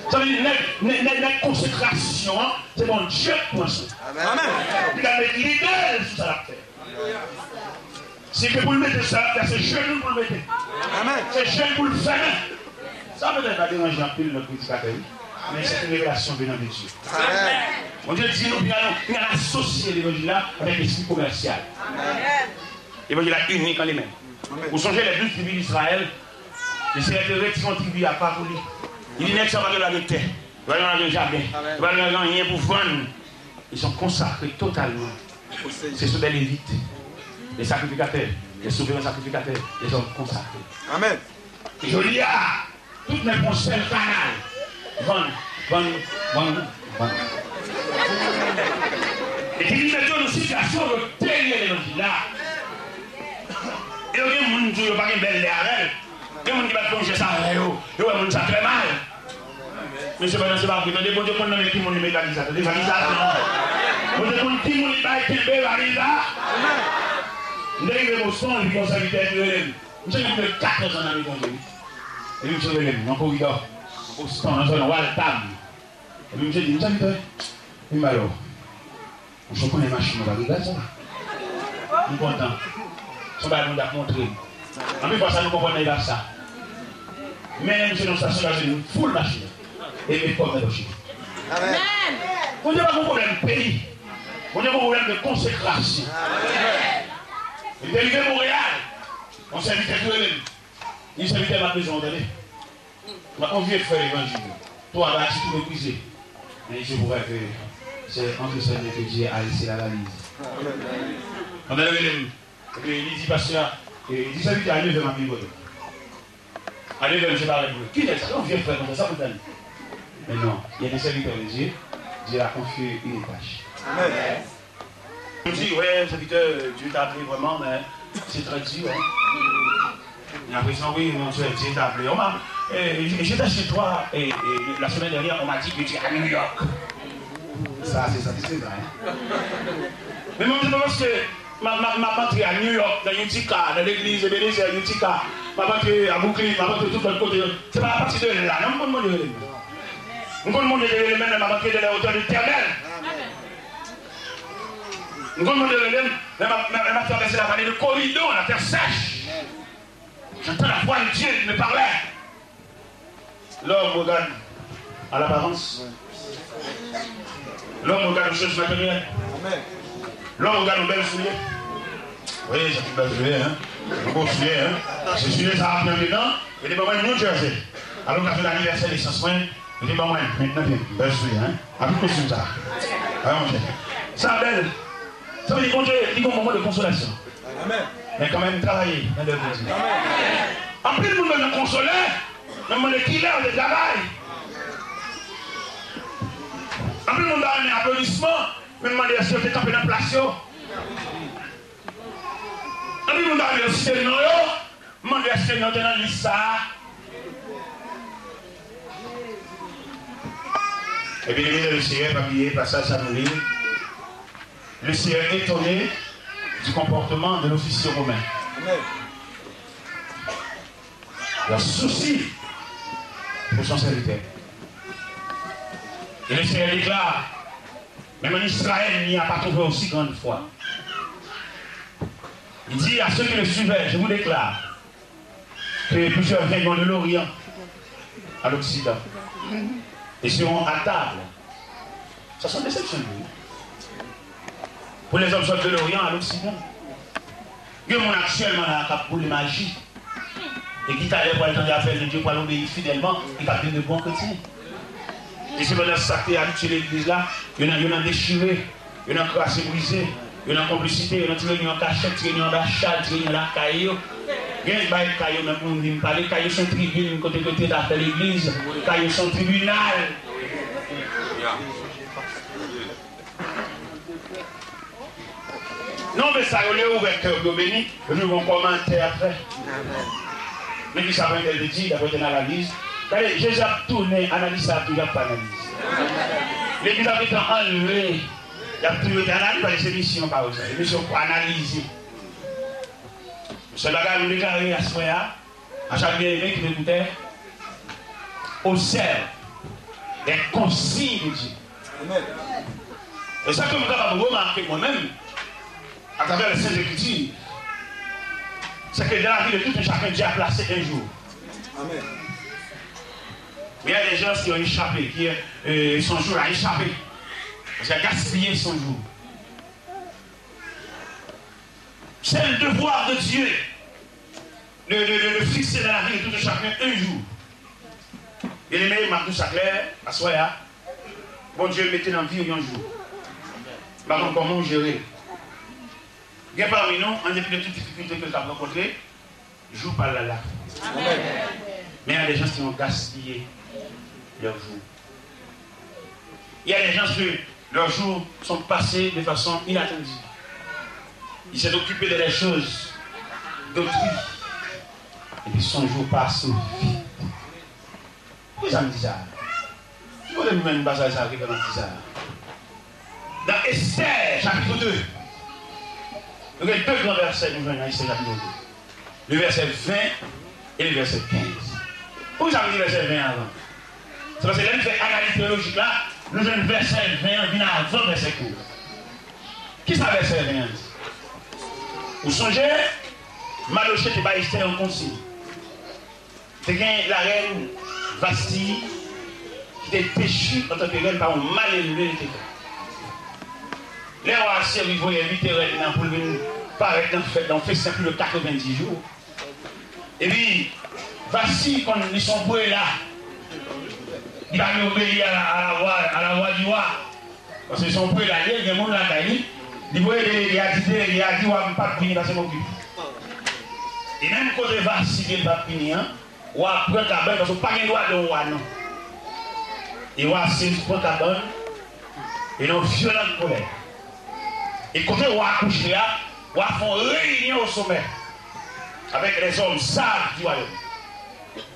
S1: Ça veut dire que la consécration, c'est mon Dieu pour ça.
S3: Amen.
S1: Il a mis l'idée sur ça. C'est que pour le mettre ça, c'est jeune pour le mettre.
S3: Amen.
S1: C'est jeune pour le faire. Ça peut-être pas déranger un peu notre prédicateur. Mais c'est une révélation venant de Dieu.
S3: Amen.
S1: Mon Dieu dit, nous allons associer l'évangile là avec l'esprit commercial. L'évangile là unique en lui-même. Vous songez les 12 tribus d'Israël, les sénateurs qui sont tribus à part pour lui. Il dit, n'est-ce pas de la terre, il va y avoir un jardin, il va y avoir rien pour vendre. Ils sont consacrés totalement. Ce sont des lévites, des sacrificateurs, des souverains sacrificateurs, des hommes consacrés.
S3: Amen.
S1: Et je dis, ah, toutes mes conseils canal. Bon. Et qui dit maintenant une situation de terre l'évangile là. Et il y a des gens qui n'ont pas une belle l'air. Il y a des gens qui vont plonger ça avec eux. Il y a des gens qui ça très mal. Mais c'est pas vrai. Il y a des gens qui ont des gens mécanisateurs. Des valisations. Il y a des gens qui ont des valisations. Il y a des gens qui ont des valisations. Je suis de 14 ans dans l'évangile. Et puis je suis venu dans le corridor. Au stand, dans un Waltam. Et puis je dis, vous savez, il m'a dit, je connais les machines, on va regarder ça. Je suis content. Son ballon nous a montré. En plus, ça nous comprenons pas ça. Mais nous sommes dans la station, une full machine. Et mes pommes de chiffres.
S3: Amen.
S1: On n'a pas de problème de pays. On n'a pas de problème de consécration. Il est arrivé à Montréal. On s'invite à tout le monde. Il s'invite à ma maison, vous savez. On vient faire l'évangile. Toi, là, si tu me brises. Mais je voudrais que c'est entre ce que Dieu a laissé la valise. On a levé il dit, pasteur, il dit, ça veut dire, allez vers ma vie. Allez vers, je parle avec vous. Qui est ça? On vient faire comme ça, vous savez. Mais non, il y a des serviteurs de Dieu. Dieu a confié une tâche. Amen. On dit, ouais, serviteur, Dieu t'a appelé vraiment, mais c'est très dur. J'ai l'impression, oui, mon Dieu t'a appelé. J'étais chez toi et la semaine dernière, on m'a dit que tu es à New York. Ça, c'est satisfaisant. Hein? Mais moi, je pense que ma patrie à New York, dans Utica, dans l'église Ebenezer à Utica, ma patrie à Brooklyn, ma patrie tout l'autre côté. C'est pas la partie de là. Non, on peut le on peut demander de l'élément de ma patrie de la hauteur de l'éternel. On peut demander de l'élément, ma traversé la vallée de Corridon, la terre sèche. J'entends la voix de Dieu qui me parlait. L'homme regarde à l'apparence. L'homme regarde aux choses matérielles. L'homme regarde aux belles souliers. Oui, c'est une belle soulier, hein. Un beau soulier, hein. Ce soulier, ça a bien dedans. Et des moments de New Jersey. Alors, on a fait l'anniversaire des 100 soins. Je dis, bon, maintenant, bien sûr, hein. Avec quoi ça? Alors, ça, belle. Ça veut dire qu'on a un moment de consolation.
S2: Amen.
S1: Mais quand même, travailler dans le Dieu. En plus, nous nous consoler, nous nous qui l'air de travail. En plus, nous nous donner un applaudissement, nous demandons si on est campé dans la place. En plus, nous nous donnons le système, nous demandons si on est dans la liste. Et puis, le Seigneur, papier, passage à nous lire. Le Seigneur est étonné du comportement de l'officier romain. Leur souci pour son serviteur. Et le Seigneur déclare, même en Israël, il n'y a pas trouvé aussi grande foi. Il dit à ceux qui le suivaient, je vous déclare, que plusieurs viennent de l'Orient à l'Occident et seront à table. Ça sont des exceptions. Pour les hommes sortent de l'Orient à l'Occident. Il y a mon actuellement là pour les magies. Et qui t'a l'air pour attendre à faire de Dieu pour l'obéir fidèlement, il va bien de bons chrétiens. Et c'est pendant ça que habitué l'église là, il y en a déchiré, il y en a crassé, brisé, il y en a complicité, il y en a tiré en cachette, tiré en d'achat, tiré en la caillou. Il y a des cailloux même pour me parler, cailloux sont tribune, côté d'après l'église, cailloux sont tribunal. Non, mais ça, on est ouvert cœur de béni, nous vont commenter après. Mais qui savent qu'elle dit, d'après une analyse. Jésus a tourné, analyse ça, il n'y a pas d'analyse. L'église a été enlevée, il y a toujours été analysé par les émissions, par exemple. Les émissions pour analyser. Ce bagage nous déclaré à ce moment-là, à chaque bien-aimé qui m'écoutait, observe les consignes de Dieu. Et ça que je peux remarquer moi-même, à travers les Saintes Écritures, c'est que dans la vie de tout un chacun, Dieu a placé un jour. Amen. Mais il y a des gens qui ont échappé, qui son jour a échappé. Parce qu'il a gaspillé son jour. C'est le devoir de Dieu de fixer dans la vie de tout un chacun un jour. Et les meilleurs Marcus Saclair, à Soya, bon Dieu mettez dans la vie un jour. Par contre, comment gérer? Il y a parmi nous, en dépit de toutes les difficultés que nous avons rencontrées, jour par là. Mais il y a des gens qui ont gaspillé leurs jours. Il y a des gens qui, leurs jours sont passés de façon inattendue. Ils s'est occupé de les choses d'autrui. Et puis son jour passe vite. Pourquoi ça me dit ça? Pourquoi vous même pas ça arrive dans ça? Dans Esther, chapitre 2. Il y a deux grands versets nous venons dans Esther, chapitre 2. Le verset 20 et le verset 15. Pourquoi ça me dit le verset 20 avant? C'est parce que là, nous faisons analyse théologique là, nous avons le verset 20 vient avant le verset court. Qui ça verset 20? Vous songez, Maloché était pas Esther en consigne. C'est la reine Vasti qui était péchue en tant que reine par un mal élevé. Les rois assyriens voyaient 8 reines pour venir paraître dans le festin plus de 90 jours. Et puis, Vasti, quand ils sont boués là, il va obéir à la voix du roi. Parce qu'ils sont boués là, il y a des gens là, il a dit, il a dit, on ne va pas venir dans ce moment. Et même quand il va si il va finir, on va prendre ta bonne, parce qu'on n'a pas de droit de roi, non. Et on va prendre ta bonne, et non violente colère. Et quand on va accoucher là, on va faire une réunion au sommet, avec les hommes sages du royaume.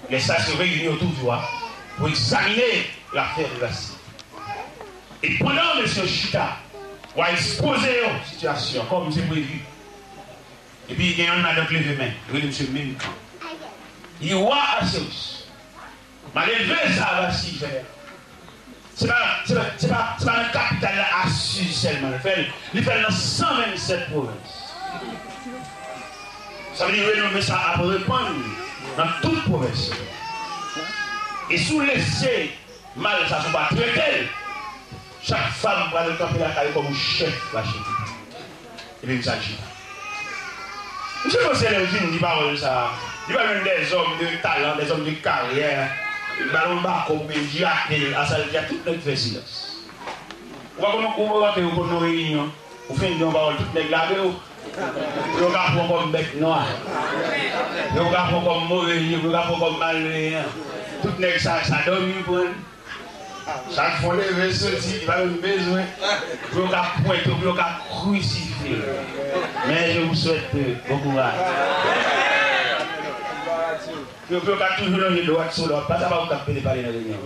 S1: Les sages se réunissent autour du roi, pour examiner l'affaire de Vasti. Et pendant M. Chita, on va exposer la situation, comme c'est prévu. Et puis, il y a un avec les mains. Il dit, monsieur, même camp. Il dit, roi Asséus. Mais levé ça, Vasti, c'est pas un capital là, Assus seulement. Il fait dans 127 provinces. Ça veut dire, renommer ça à répondre dans toute province. Et sous laisser mal, ça ne sont pas traité. Chaque femme va le camper la caille comme chef la chef. Et puis, ça agit. Je pense que les gens ne disent pas ça. Ils parlent même des hommes de talent, des hommes de carrière. Le ballon bas comme Belgique, à ça, il y a tout le fait silence. Vous voyez comment vous rentrez pour nos réunions, vous faites une parole, tout le là, vous regardez comme bec noir, vous regardez comme mauvais, vous regardez comme malveillant. Tout le monde, ça donne une bonne. Chaque fois, les vaisseaux, il va avoir besoin. Vous regardez pointer, vous regardez crucifier. Mais je vous souhaite bon courage. Vous regardez toujours dans les doigts sur l'autre, pas ça va vous taper les balles dans les réunions.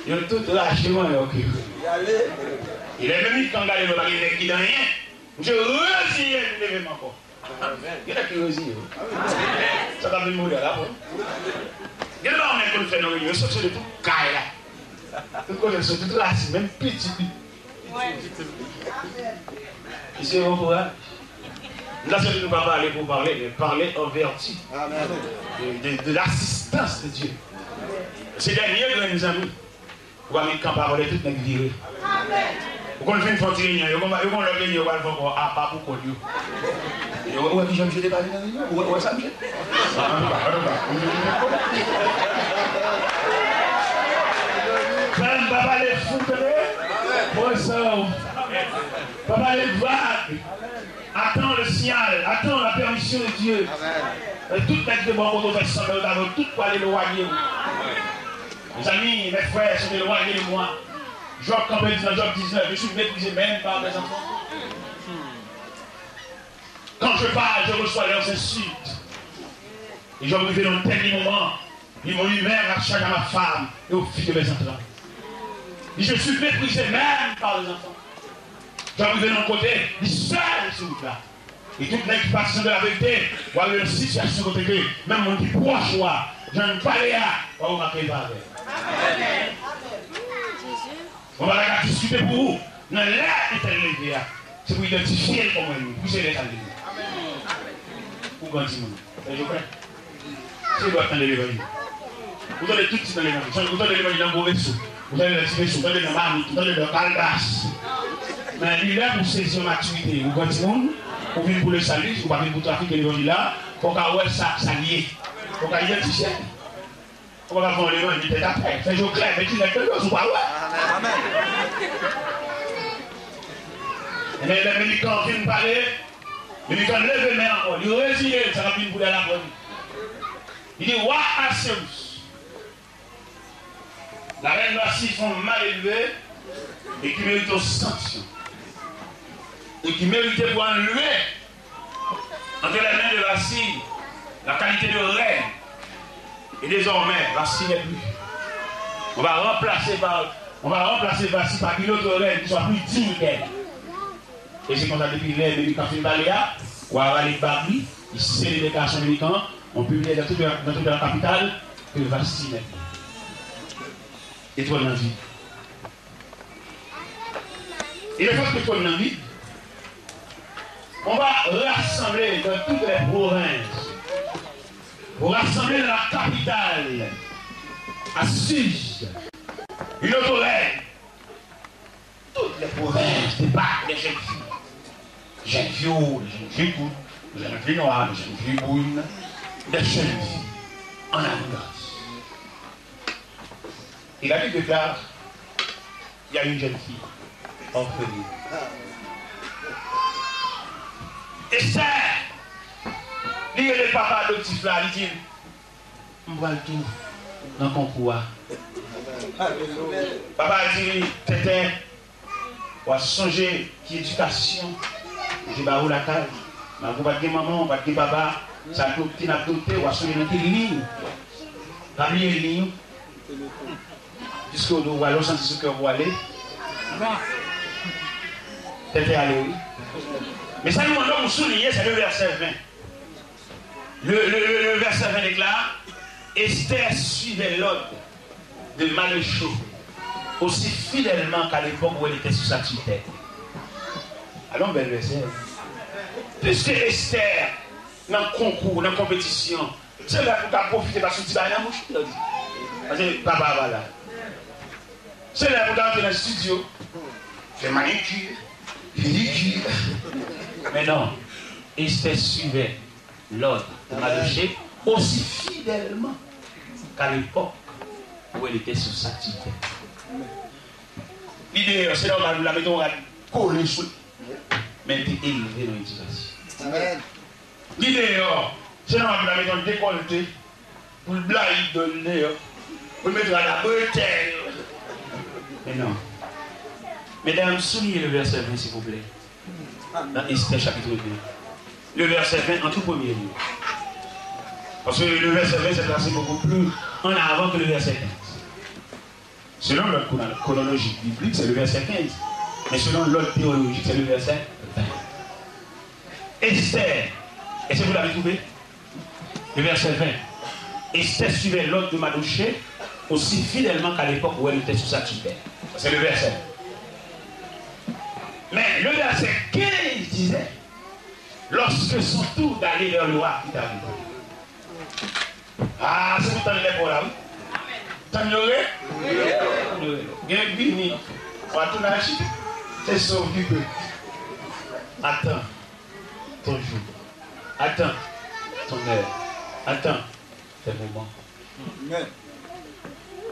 S1: Ils ont tout lâché, moi, ok. Il est venu quand il va aller qui n'a rien. Je résille l'événement encore. Il y a qui résille. Ça va venir mourir là. Il y a des gens qui font nos réunions, sauf que c'est de tout caille là. Tout le sont tout là, même petit. Ici, on pourra. Là, c'est de ne pas parler pour parler, mais parler en vertu de l'assistance de Dieu. C'est dernier, mes amis. Vous avez quand parole toute notre vie. Vous connaissez une fois que vous avez un réunion, vous avez un réunion, ah, pas pour conduire. Où est-ce que je vais parler dans la réunion? Où est-ce que je vais parler? Papa les fous, papa les vagues. Attends le signal, attends la permission de Dieu. Toute notre de bon côté, nous avons tout pour aller éloigner. Mes amis, mes frères sont éloignés de moi. Job 19, Job 19, je suis méprisé même par mes enfants. Quand je parle, je reçois leurs insultes. Et je me fais dans tel moment. Ils m'ont eu même à chaque à ma femme et aux filles de mes enfants. Et je suis méprisé même par les enfants. J'en vais de mon côté, ils savent ce là. Et toute l'expression de la vérité, ou alors une situation de côté, même mon dit proche, je ne parle pas, on va préparer. On va la discuter pour vous. Dans l'air éternel, c'est pour identifier comment nous, pour c'est l'éternel. Pour continuer. Je crois. C'est doit attendre l'évangile. Vous allez tout de suite dans l'évangile. Vous allez l'évangile dans vos vaisseaux. Vous allez le vaisseau, vous allez dans Marmite, vous allez dans Caldas. Mais il est là pour saisir maturité. Vous continuez, vous venez pour le salut, vous venez pour trafiquer l'évangile là, pour qu'à ça lié. Pour qu'à identifier. On va voir l'évangile peut-être après. C'est jour clair, mais tu n'as que chose ou pas, ouais. Amen. Mais les militants viennent parler, les militants lèvent les mains encore, ils résident, ça va venir pour la bonne. Il dit, wa Asseus. La reine Vassie sont mal élevés et qui méritent sanction. Et qui méritent pour enlever entre les mains de Vassie la qualité de reine. Et désormais, Vassie n'est plus. On va remplacer Vassie par une autre reine qui soit plus digne d'elle. Et c'est comme ça depuis les cafés Baléa, ou à les Bagli, ils scellent les déclarations militants, on publie dans toute la capitale que Vassie n'est plus. Et toi dans la vie. Et le fait que toi dans la vie, on va rassembler dans toutes les provinces, pour rassembler dans la capitale, à Suse, une autre reine. Toutes les provinces débarquent des jeunes filles. Jeunes filles, des jeunes filles, des jeunes filles noires, des jeunes filles brunes, des jeunes filles en abondance. Et la Bible déclare, il y a une jeune fille orpheline. Et ça, il y a le papa adoptif là, il dit, on voit le tout dans le concours. Papa dit, Tété, on va songer qui éducation. Je vais où la case. On va pas de maman, on va de papa. Ça n'a pas doté, on va songer dans quelle ligne. Pas bien les lignes. Jusqu'au dos, on va sentir ce que vous allez. Tété allé, oui. Mais ça, nous allons souligner, c'est le verset 20. Le verset 20 déclare, Esther suivait l'ordre de Maléché aussi fidèlement qu'à l'époque où elle était sous sa tutelle. Allons, bel verset. Puisque Esther, dans le concours, dans la compétition, c'est là pour profiter parce que tu vas aller à mon chou. Parce que papa va là. C'est là pour entrer dans le studio. Fait manicure, pédicure. Mais non, Esther suivait l'ordre de Maléché aussi fidèlement qu'à l'époque où elle était sous sa tutelle. L'idée, c'est là où la maison a collé sous, mais elle était élevée dans l'éducation. L'idée, c'est là où la maison décolletée, pour le blague donner, pour le mettre à la bretelle. Mais non. Mesdames, soulignez le verset 20, s'il vous plaît. Dans Esther chapitre 2. Le verset 20 en tout premier lieu. Parce que le verset 20 s'est placé beaucoup plus en avant que le verset 15. Selon notre chronologie biblique, c'est le verset 15. Mais selon l'autre théologie, c'est le verset 20. Esther, est-ce que vous l'avez trouvé? Le verset 20. Esther suivait l'ordre de Mardochée aussi fidèlement qu'à l'époque où elle était sous sa tutelle. C'est le verset. Mais le verset 15 disait, lorsque son tour d'aller vers le roi est arrivé. Ah, c'est vous t'en pour là, oui? T'en aurais? Oui. Bienvenue. On va tout lâcher. C'est sauvé du peu. Attends ton jour. Attends ton heure. Attends tes moments.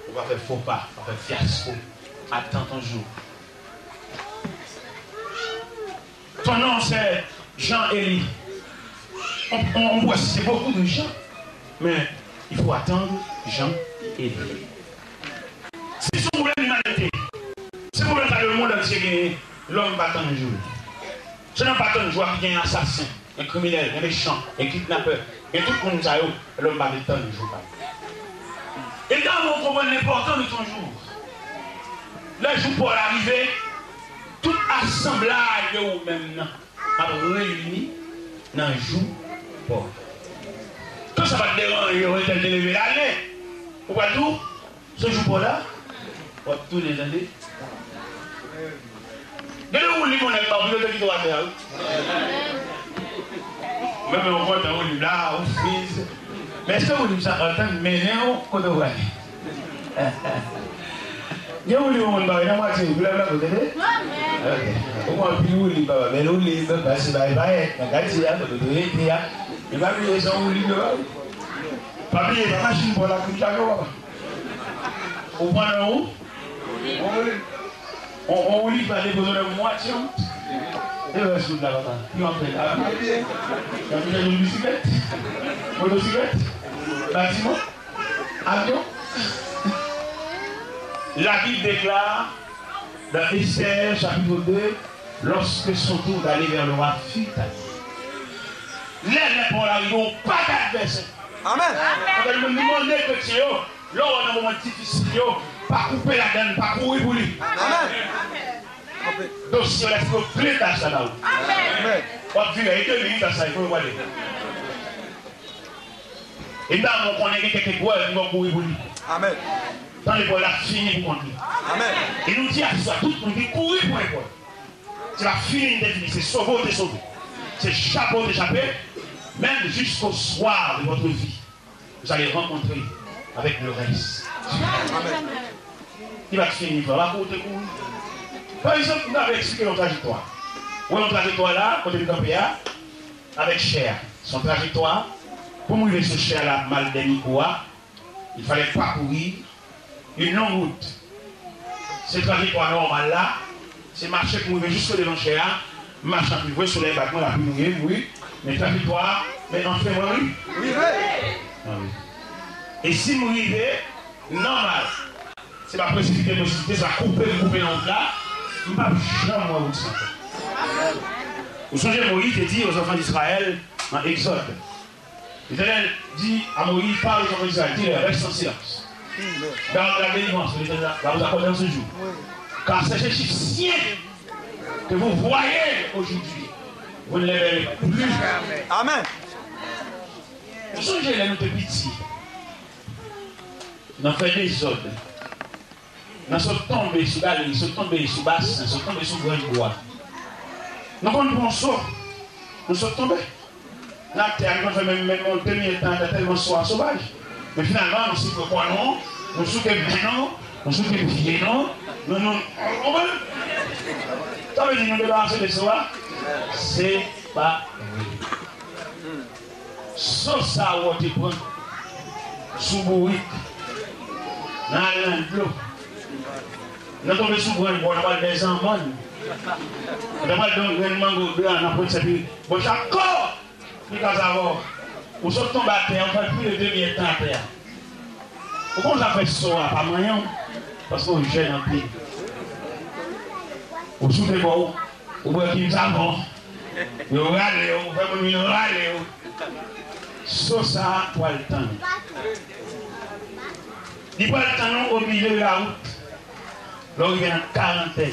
S1: On va faire faux pas, on va faire fiasco. Attends ton jour. Ton nom c'est Jean-Élie. On voit c'est beaucoup de gens, mais il faut attendre Jean-Élie. C'est son problème d'humanité. C'est le problème que le monde entier gagné. L'homme va attendre un jour. Ce n'est pas un joueur qui est un assassin, un criminel, un méchant, un kidnappeur. Et tout le monde sait que l'homme va attendre un jour. Et quand on comprend l'importance de ton jour, le jour pour arriver, tout assemblage ou même a réuni dans un jour pour. Quand ça va te déranger, on va te lever l'année. Pourquoi tout? Ce jour pour là, pour tous les années. De où les gens n'aiment pas, vous le doit faire. Même on voit dans le là, on frise. Mais est-ce que vous dites ça en tant que ménéo ou de vrai? Il y a où les gens qui ont moitié, vous l'avez vous avez? Ok. Au moins, puis où les gens, mais où les gens, c'est pas vrai. Regardez, il y a il va payer son lit dehors. Pas payer la machine pour la couche à l'eau. Au point de où? On lit pas des besoins de moitié. Et le reste de la bataille. Il en fait là. Il y a une bicyclette. Motocyclette. Bâtiment. Avion. La Bible déclare dans Esther chapitre 2, lorsque son tour d'aller vers le roi fut arrivé. Les pour l'arrivée, pas d'adversaire. Amen. On va me demander que tu es là, on a un moment difficile, pas couper la donne, pas courir pour lui. Amen. Donc si on laisse que plein tâches là. Amen. On va vivre avec 2 minutes à ça, il faut le voir. Et là, on connaît quelques bois qui vont courir pour lui. Amen. Dans l'école, la fini pour conduire. Amen. Et nous disons à ça, tout le monde dit courir pour l'école. C'est la fini définie, c'est sauver, t'es sauvé. C'est chapeau d'échapper, même jusqu'au soir de votre vie. Vous allez rencontrer avec le reste. Amen. Il va finir par la côte courir. Par exemple, vous avez expliqué notre trajectoire. Où est notre trajectoire là, côté du Campéa, avec Cher. Son trajectoire, pour mouiller ce Cher là, mal d'Enicoa, il fallait parcourir une longue route. Cette trajectoire normale là, c'est marcher pour mouiller jusqu'au devant Cher, marcher en plus sur les bâtiments, la plus mouiller, oui, mais trajectoire, mais en fait, oui. Oui. Ah, oui. Et si vous arrivez, normal, c'est pas précipité, ça couper dans le là, il ne va jamais vous sentir. Vous songez, Moïse dit aux enfants d'Israël en Exode. L'Éternel dit à Moïse, parle aux enfants d'Israël, dis reste en silence. Dans la délivrance, l'Éternel va vous accorder dans ce jour. Car c'est ce chiffre que vous voyez aujourd'hui. Vous ne les verrez plus. Amen. Vous songez, les notes petits. Nous avons fait des ordres. Nous sommes tombés sous galerie, nous sommes tombés sous bassin, nous sommes tombés sous grand bois. Nous pensons, nous sommes tombés. La terre, nous avons même monté, mais tellement sauvage. Mais finalement, nous sommes quoi non? Nous sommes non, nous sommes pieds non. Nous, ça veut dire nous débarrasser de soi? C'est pas vrai. Sauf ça, on te prend sous bourrique. Dans l'eau. Nous sommes tombés sur une bonne balle des enfants. Nous avons un mango blanc dans le produit. Bon, chaque corps, nous avons. Nous sommes tombés à terre, on fait plus de 2 temps à terre. Pourquoi on a fait ça pas moyen? Parce qu'on gêne un peu. Vous soufflez bon, vous voyez qu'il nous avons. Vous râlez, vous faites nous râler. Ça, ça, pour le temps. Il prend le temps au milieu de la route. Là, il vient en quarantaine.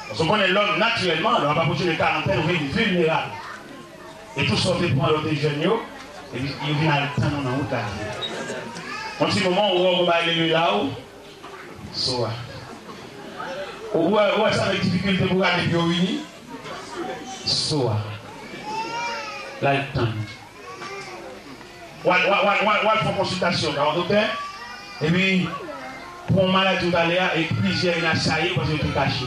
S1: Parce qu'on connaît l'homme naturellement, on ne va pas poser de quarantaine, on est vulnérable. Et tout sorti pour l'autre jeune, et il vient à le temps dans la route. Un petit moment où on va aller là-haut, soit. Où est-ce que la difficulté pour aller bien unis? Soit. Là, le temps. On va faire consultation, car docteur, et puis, pour un malade tout à l'heure, et plusieurs il a sailli parce que tout caché.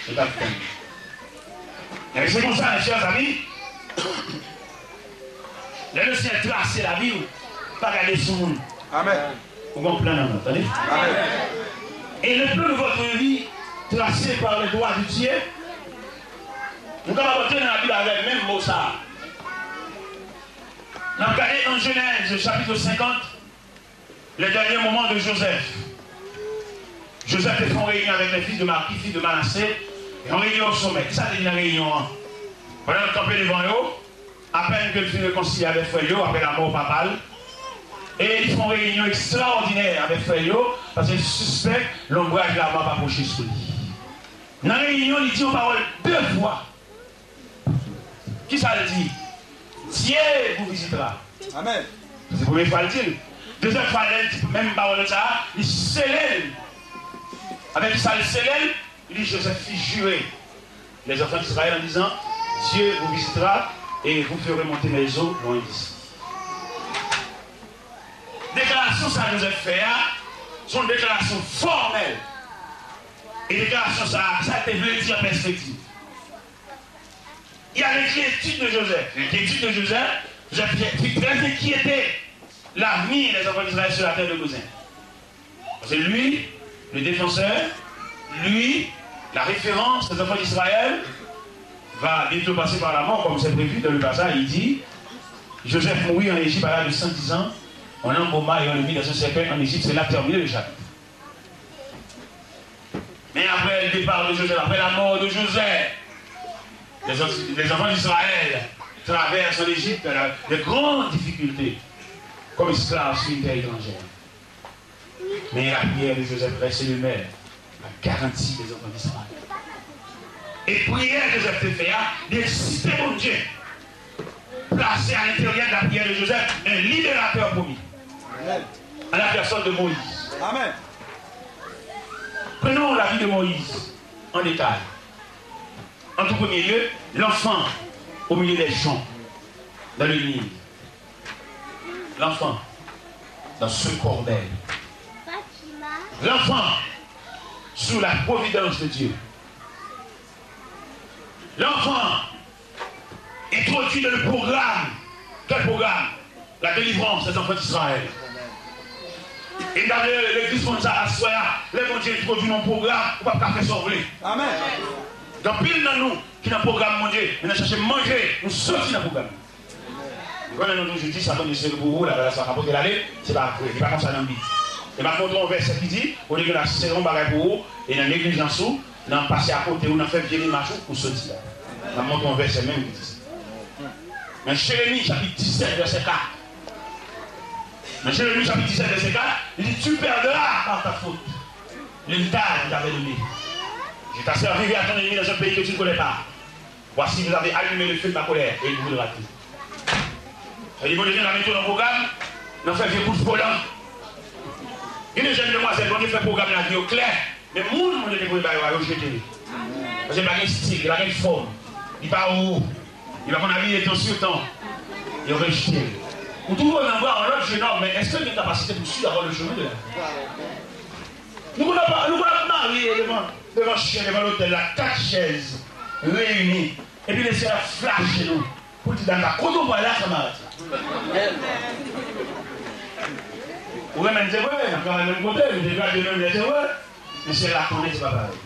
S1: C'est pas le temps. Et c'est comme ça, mes chers amis, le Seigneur trace la vie, pas regarder sur nous.
S2: Amen.
S1: Vous comprenez, attendez?
S2: Amen.
S1: Et le plan de votre vie, tracé par le droit du Dieu, nous allons apporter dans la Bible avec le même mot ça. Nous avons regardé en Genèse, chapitre 50, le dernier moment de Joseph. Joseph est en réunion avec les fils de Marquis, fils de Manassé, et en réunion au sommet. Ça, c'est une réunion. Pendant le campé devant eux, à peine que le fils réconcilie avec Frère après la mort papale, et ils font une réunion extraordinaire avec Frère parce qu'ils suspectent l'ombrage de la mort approché sur lui. Dans la réunion, ils disent une parole 2 fois. Qui ça le dit? Dieu vous visitera.
S2: Amen.
S1: C'est la première fois le dit. Deuxième fois, même parole ça, il scellait. Avec ça, le scellait, il dit Joseph fit jurer les enfants d'Israël en disant Dieu vous visitera et vous ferez monter les eaux loin d'ici. Déclaration ça Joseph fait, sont une déclaration formelle. Et déclaration ça a été voulu dire en perspective. Il y a l'inquiétude de Joseph. L'inquiétude de Joseph, Joseph très inquiété l'avenir des enfants d'Israël sur la terre de Goshen. C'est lui, le défenseur, lui, la référence des enfants d'Israël, va bientôt passer par la mort, comme c'est prévu dans le passage. Il dit Joseph mourit en Égypte à l'âge de 110 ans. On embauma et on le mit dans un cercueil en Égypte. C'est là terminé le chapitre. Mais après le départ de Joseph, après la mort de Joseph, les enfants d'Israël traversent en Égypte de grandes difficultés comme esclaves sur une terre étrangère. Mais la prière de Joseph reste humaine, la garantie des enfants d'Israël. Et prière que Joseph te fait, d'exciter mon Dieu, placer à l'intérieur de la prière de Joseph un libérateur promis. À la personne de Moïse.
S2: Amen.
S1: Prenons la vie de Moïse en détail. En tout premier lieu, l'enfant au milieu des champs, dans le Nil. L'enfant dans ce cordel. L'enfant sous la providence de Dieu. L'enfant introduit dans le programme. Quel programme? La délivrance des enfants d'Israël. Et dans l'église comme ça, à Soya, les bons Dieu introduit dans le programme pour ne pas faire sauver.
S2: Amen.
S1: Donc, pile dans nous qui dans le programme mon Dieu, nous cherchons à manger, nous sortons dans le programme. Quand nous toujours dit, ça donne des pour vous, la relation à l'aller, c'est pas vrai, c'est pas comme ça dans le vie. Et ma contre un verset qui dit, au lieu de la saison bagaille pour vous, et dans l'église en dessous, nous avons passé à côté, nous avons fait virer marchou pour sortir là. Nous montrons un verset même qui dit ça. Mais Jérémie, chapitre 17, verset 4. Mais Jérémie, chapitre 17, verset 4, il dit, tu perdras par ta faute l'héritage que tu avais donné. Je t'ai servi à ton ennemi dans un pays que tu ne connais pas. Voici, vous avez allumé le feu de ma colère et il vous le rate. Il dit, bon, Dieu, dans le programme, nous avons fait vieux coup de volant. Il y a des jeunes demoiselles qui ont fait un programme là qui est clair, mais le monde qui a fait un jeté. Parce qu'il n'y a pas de style, il n'y a pas de forme. Il n'est pas haut. Il va qu'on a mis temps sur temps. Il est rejeté. Vous trouvez en avoir un autre jeune homme, mais est-ce qu'il y a une capacité pour suivre avoir le chemin de la vie? Nous avons marié devant chien, devant l'hôtel, là, 4 chaises réunies. Et puis laisser la flash chez nous. Pour dire, quand on voit là, camarade. Oui, mais c'est vrai, encore le même côté, mais c'est vrai. Mais c'est là qu'on est, c'est pas pareil.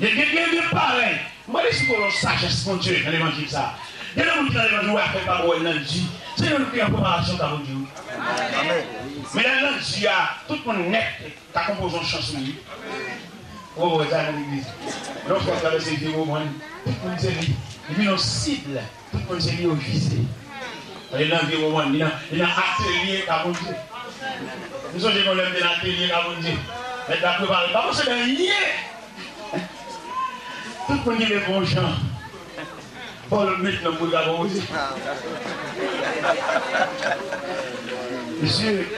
S1: Il y a pareil. Moi, je suis pour la sagesse, mon Dieu, dans l'évangile, ça. Il y a des gens qui dans l'évangile, ouais, après, pas bon, lundi. C'est nous qui avons préparation, t'as bon Dieu. Mais dans lundi, tout le monde net, t'as composé une chanson. Oh, vous êtes dans l'église. Donc, quand vous avez ces vieux moments, tout le monde s'est dit, il y a une cible, tout le monde s'est dit au visé. Il y a un vieux moment, il y a un atelier, t'as bon Dieu. Nous sommes des gens qui ont un atelier, t'as bon Dieu. Mais t'as préparé, pas c'est un lien. Tout le monde dit les bons gens. Paul maintenant pour l'avons aussi. Monsieur,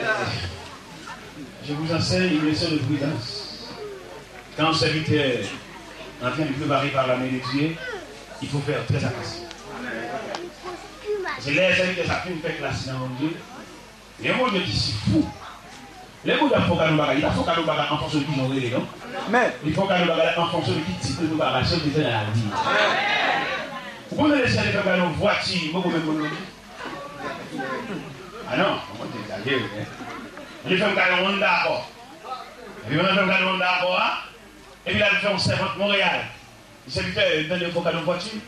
S1: je vous enseigne une leçon de prudence. Quand un serviteur est en train de préparer par la main de Dieu, il faut faire très attention. C'est les serviteurs qui fait classe dans mon Dieu. Les mots de Dieu qui fou. Les mots d'avocat nous bagaille, il faut qu'à nous bagaille en fonction de qui nous relève, non? Mais il faut qu'à nous bagaille en fonction de qui type de nous bagaille, c'est dans la vie. Vous pouvez laisser les gens dans nos voitures, beaucoup même nous. Ah non, on va dire ça. Les femmes qui ont un d'accord. Les femmes qui ont un d'accord, et puis là, ils font 50 Montréal. Les serviteurs donnent des fois dans nos voitures.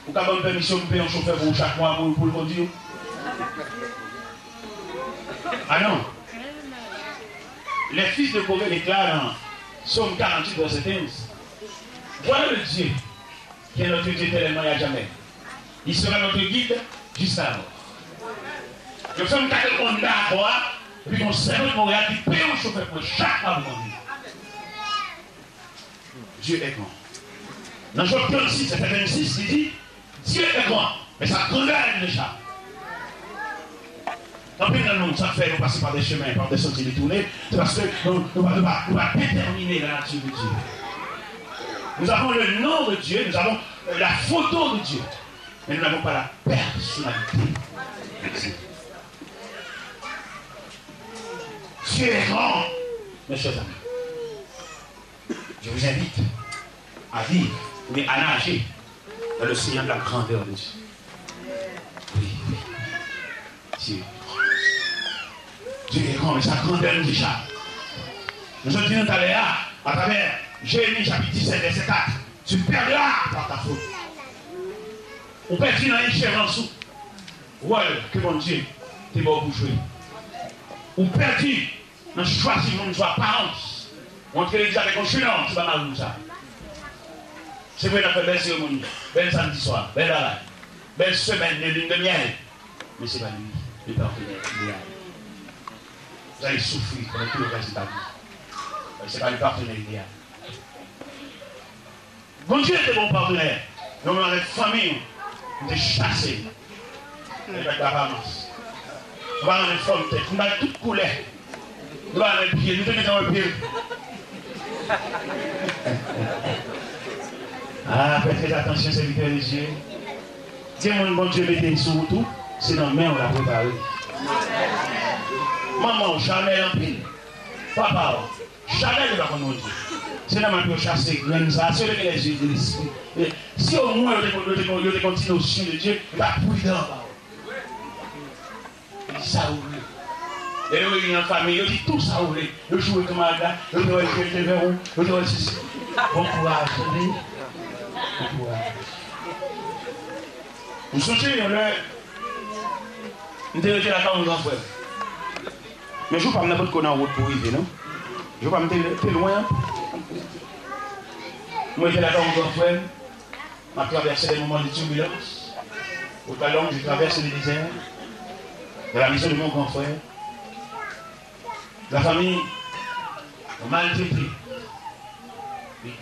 S1: Ou qu'à bonne permission de payer un chauffeur pour chaque mois pour le conduire. Ah non. Les fils de Corée déclarent en Somme 48, verset 15. Voilà le Dieu qui est notre Dieu tellement il n'y a jamais. Il sera notre guide jusqu'à la mort. Nous sommes quatre on d'accord, et puis on sert notre Montréal qui paye un chauffeur pour chaque mois pour conduire. Dieu est grand. Dans Job 36, verset 26, il dit Dieu est grand, mais sa grandeur est déjà. Tant pis dans le monde, ça fait nous passer par des chemins, par des sentiers détournés, c'est parce que nous ne pouvons pas déterminer la nature de Dieu. Nous avons le nom de Dieu, nous avons la photo de Dieu, mais nous n'avons pas la personnalité de Dieu. Dieu est grand, mes chers amis. Je vous invite à vivre, mais à nager dans le sillon de la grandeur de Dieu. Oui, oui. Dieu. Dieu est grand, mais sa grandeur nous échappe. Nous sommes dit tout à l'heure, à travers Jérémie chapitre 17, verset 4, tu perdras par ta faute. On perd dans l'échelle en dessous. Ouais, que mon Dieu, t'es bon pour jouer. On perd dans le choix si mon choix apparence. On entre l'église avec un chenon, c'est pas mal ça. C'est vrai, on a fait belle cérémonie, belle samedi soir, belle arrêt, belle semaine de lune de miel. Mais c'est pas lui, le partenaire. Vous allez souffrir pendant tout le reste de ta vie. Ce n'est pas le partenaire idéal. Bon Dieu était bon partenaire. Nous, dans notre famille, nous sommes chassés. Avec l'apparence. Nous avons une forme de tête. Nous avons toutes couleurs. Nous avons un pied. Nous sommes un pied. Ah, faites très attention, serviteur de Dieu. Dis-moi, bon Dieu, mettez sur tout. C'est dans la main, on l'a préparé. Maman, jamais en pile. Papa, jamais ne va pas Dieu. C'est là que je chasse les graines, c'est là que les yeux de l'esprit. Si au moins il y a des notions de Dieu, il va prudent. Il dit ça ouvre. Et il y a une famille, il dit tout ça ouvre. Il joue comme un gars, il doit être verrou, il doit être ceci. Bon courage, bon courage. Nous sommes nous devons dire la part de grand frère. Mais je ne veux pas me mettre en route pour arriver, non? Je ne veux pas me mettre loin. Moi, j'étais là-bas, mon grand frère. Je traversé des moments de turbulence. Au talon, je traverse le désert. De la maison de mon grand frère. La famille m'a maltraité.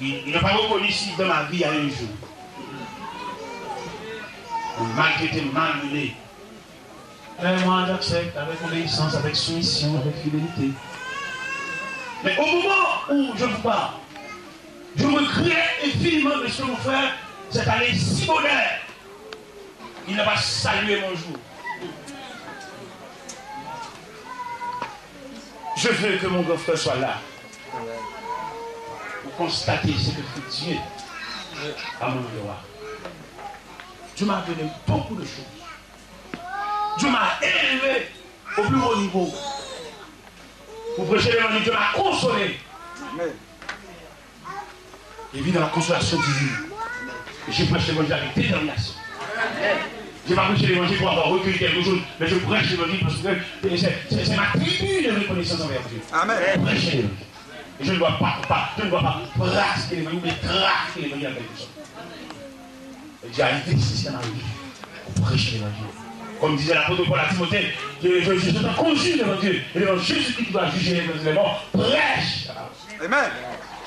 S1: Il n'a pas reconnu si dans ma vie il y a un jour. On m'a maltraité, malmené. Moi, j'accepte avec obéissance, avec soumission, avec fidélité. Mais au moment où je vous parle, je regrette infiniment de ce que mon frère s'est allé si bonheur. Il n'a pas salué mon jour. Je veux que mon grand frère soit là. Pour constater ce que fait Dieu à mon devoir. Dieu m'a donné beaucoup de choses. Dieu m'a élevé au plus haut niveau. Pour prêcher l'évangile, Dieu m'a consolé. Et vit dans la consolation divine. Je prêche l'évangile avec détermination. Je n'ai pas prêché l'évangile pour avoir recueilli quelque chose, mais je prêche l'évangile parce que c'est ma tribu de reconnaissance envers Dieu. Amen. Je prêche l'évangile. Et je ne dois pas pratiquer l'évangile, mais traquer l'évangile avec quelque chose. Dieu a investi dans ma vie pour prêcher l'évangile. Comme disait l'apôtre Paul à Timothée, je suis un consul devant Dieu. Et devant Jésus-Christ qui doit juger les morts, prêche. Amen.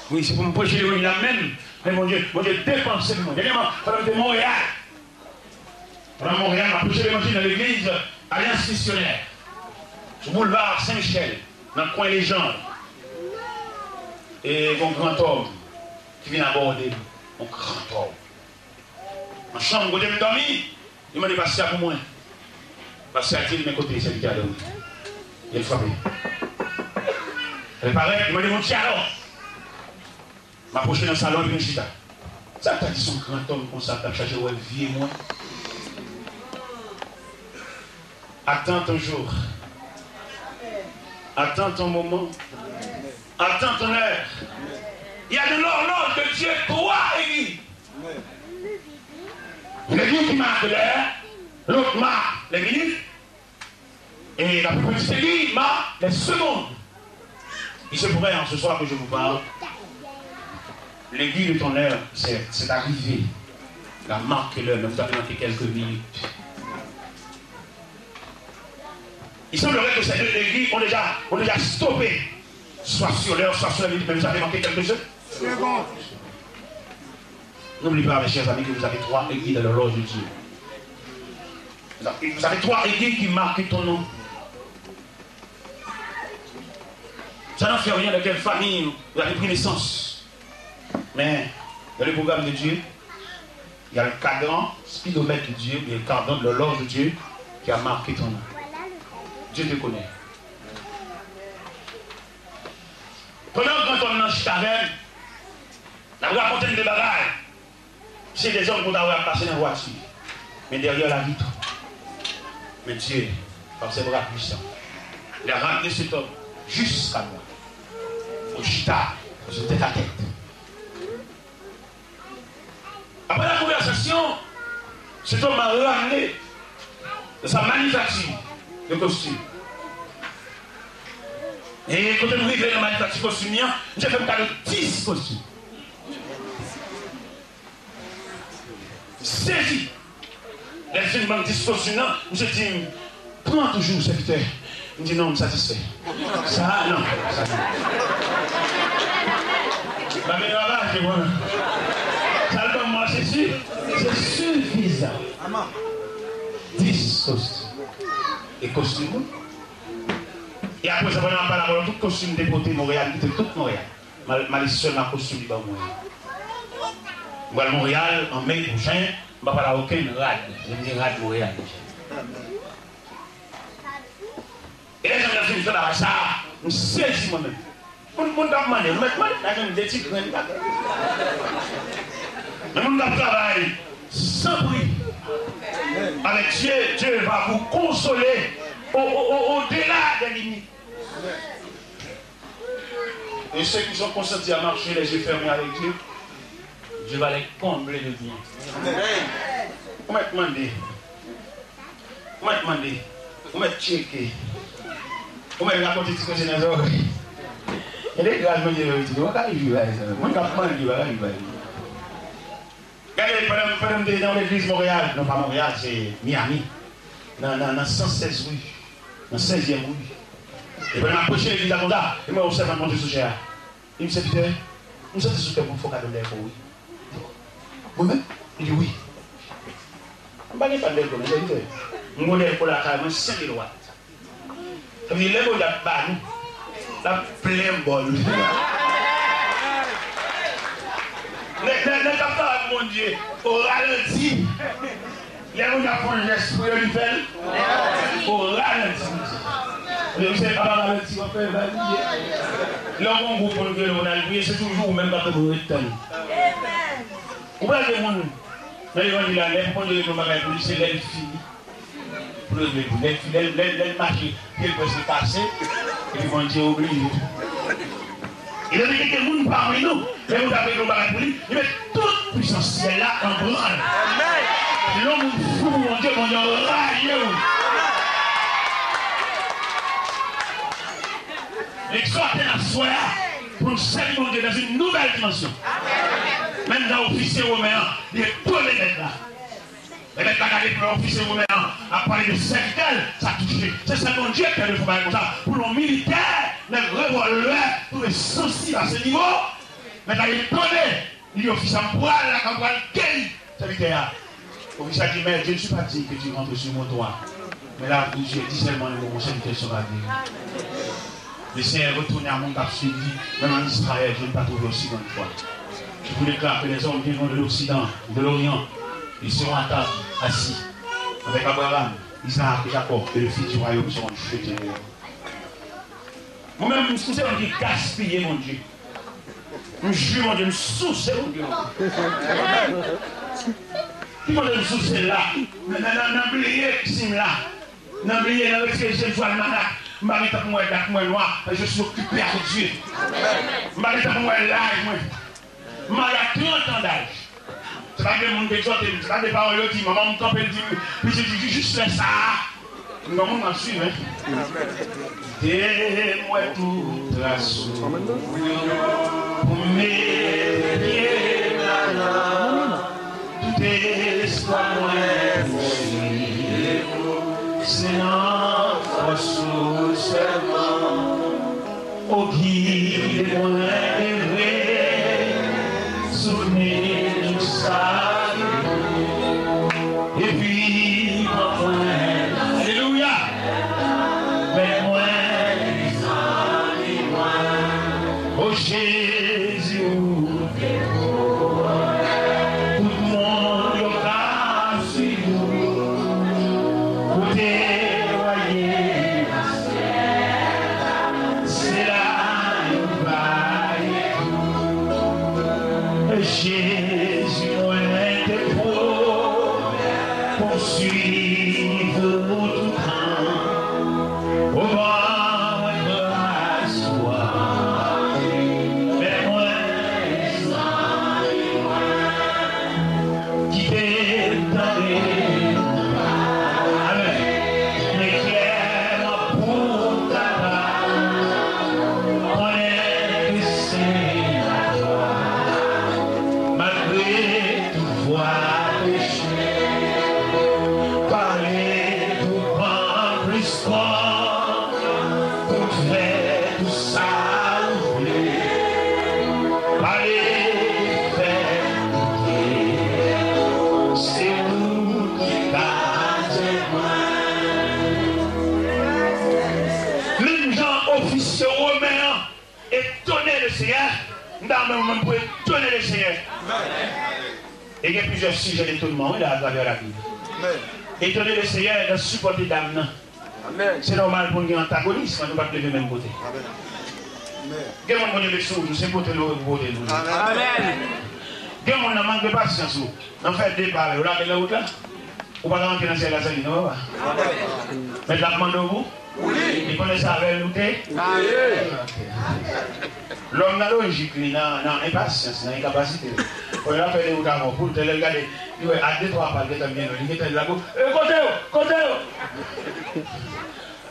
S1: Oui, c'est pour me prêcher l'évangile là-même. Mais mon Dieu dépense le monde. Dernièrement, pendant de Montréal. Pendant Montréal, on a prêché l'évangile dans l'église Alliance Missionnaire. Sur le boulevard Saint-Michel, dans le coin Légende. Et mon grand homme qui vient aborder mon grand homme. En chambre, où je me dormi, il m'a dit passer pour moi. Passer à dire de mes côtés, c'est lui qui a dormi. Il a frappé. Elle paraît, il m'a dit mon petit alors. M'approcher dans le salon de Chita. Ça t'a dit son grand homme comme ça, t'as cherché ouais, vie et moi. Attends ton jour. Attends ton moment. Attends ton heure. Il y a de l'horloge de Dieu, toi, Église. L'église qui marque l'heure, l'autre marque les minutes, et la plus petite église marque les secondes. Il se pourrait en ce soir que je vous parle. L'église de ton heure, c'est arrivé. La marque l'heure, mais vous avez manqué quelques minutes. Il semblerait que ces deux églises ont déjà stoppé, soit sur l'heure, soit sur la minute, mais vous avez manqué quelque chose. N'oubliez pas, mes chers amis, que vous avez 3 églises dans l'horloge de Dieu. Vous avez 3 églises qui marquent ton nom. Ça n'en fait rien de quelle famille vous avez pris naissance. Mais dans le programme de Dieu, il y a le cadran, speedomètre de Dieu, et le cadran de l'horloge de Dieu qui a marqué ton nom. Dieu te connaît. Pendant que quand on mange taverne, on a raconté des bagages. C'est des hommes qui ont passé dans la voiture. Mais derrière la vitre. Mais Dieu, par ses bras puissants, il a ramené cet homme jusqu'à moi. Au chita, je tête à tête. Après la conversation, cet homme m'a ramené de sa manufacture de costume. Et quand on arrive dans la manufacture de costume, j'ai fait un cas de 10 costumes. Saisi. Les filles m'ont dit costume, je dis, prends toujours, serviteur. Il me dit non, je me satisfait. Ça, non. Ça, non. La meilleure là, c'est moi. Ça, comme moi, c'est suffisant. 10 costumes. Et costumes. Et après, ça va pas la parole, tout costume déporté Montréal, tout Montréal. Mais seulement costume du bas Montréal. Voilà Montréal, en mai prochain, je ne vais pas parler aucun rad. Je vais dire rad Montréal. Et là, j'ai fait ça, je me saisis moi-même. Je me demande, je me des titres. Je me travaille sans bruit. Avec Dieu, Dieu va vous consoler au-delà des limites. Et ceux qui sont consentis à marcher les yeux fermés avec Dieu, Dieu va les combler de bien. On m'a demandé, on m'a checké, on m'a raconté ce que c'est dans les oreilles. Il y a des gars qui me disent, on va y jouer, on va y jouer. Regardez, dans l'église Montréal, non pas Montréal, c'est Miami, dans 116 rue, dans 16e rue. Et puis, on a approché l'église à Conda, et moi, on s'est monté sous cher. Il me dit, Peter, nous sommes sous cher pour faire cadeau d'air pour oui. Oui-même? Il dit oui. Je ne sais pas de quoi, je dis, je modèle pour la carrière, 5 000 watts. Ça veut dire, les gens qui la pleine bonne. Les capteurs, mon Dieu, au ralenti. Les gens qui font un geste pour le faire, au ralenti. Vous savez, pas ralenti, on fait valider. L'homme groupe pour lequel on a prié, c'est toujours même quand on est temps. Vous voyez les gens, mais ils vont dire la lèvre, pour dire que c'est l'aile finie. régler tout. Les marchés, ils peuvent se passer, et ils vont dire oublier. Il a dit que les gens parmi nous, les gens avec le bagage pour lui, ils mettent toute puissance là en branle. L'homme fou, mon Dieu, raillé. Exhortez la foi pour nous servir mon Dieu dans une nouvelle dimension. Même dans l'officier romain, il y a tous les lettres là. Les lettres là, pour l'officier romain, à parler de cercle, ça a touché. C'est ça mon Dieu qui a fait comme ça. Pour nos militaires, les revolvers, tous les sensibles à ce niveau, mais il est donné, il est officier en poil, la campagne, quel militaire. L'officier dit, mais je ne suis pas dit que tu rentres sur mon toit. Mais là, je dis seulement mon serviteur sur la vie. Le Seigneur est retourné à mon cap suivi, même en Israël, je ne l'ai pas trouvé aussi bonne fois. Je vous déclare que les hommes viendront de l'Occident, de l'Orient, ils seront à table, assis, avec Abraham, Isaac et Jacob, et le fils du royaume seront jetés. Moi-même, je me suis gaspillé, mon Dieu. Je jure, mon Dieu, je me soucie, mon Dieu. Qui m'a dit me soucier là? N'oubliez pas là. N'oubliez pas que je suis je suis occupé avec Dieu. Je suis à 30 ans d'âge. Ce n'est pas que mon exhorté, ce n'est pas des paroles qui maman me campe et dit, puis je dis juste ça. Non, on m'en suit. Dis-moi tout la source pour m'aider maintenant. Tout espoir moi c'est notre source seulement. Au guide-moi rêver, souvenir ça. Et puis, enfin, alléluia. Mais moi, oh Jésus, tout le monde a su pour témoigner. C'est là où va et Jésus, on était pour suivre tout temps. Au vent de la soie, mais moi, qui t'étonne, m'éclaire pour ta part, connaît que c'est la joie, malgré toute voie péché, parler pour prendre plus fort, pour faire tout ça oublier, parler faire oublier, c'est vous qui gardez moi. Les gens officiers romains étonnaient le Seigneur, dans le moment pour étonner le Seigneur. Et il y a plusieurs sujets d'étonnement là, à travers la Bible. Étonner le Seigneur et de supporter d'âme. C'est normal pour nous antagonistes, nous ne pouvons pas lever même côté. Quel monde connaît les choses, c'est côté nous voter nous. Quel monde n'a manque de patience, on fait des balles, on a la route là. On va rentrer dans le ciel la salle, non? Mais la demande vous? Oui. Il connaît ça avec nous? L'homme n'a logique, il n'a impatience, il n'a incapacité. On a fait des routes avant pour te regarder. Il y a 2-3 pas de temps bien, il est là. Côté!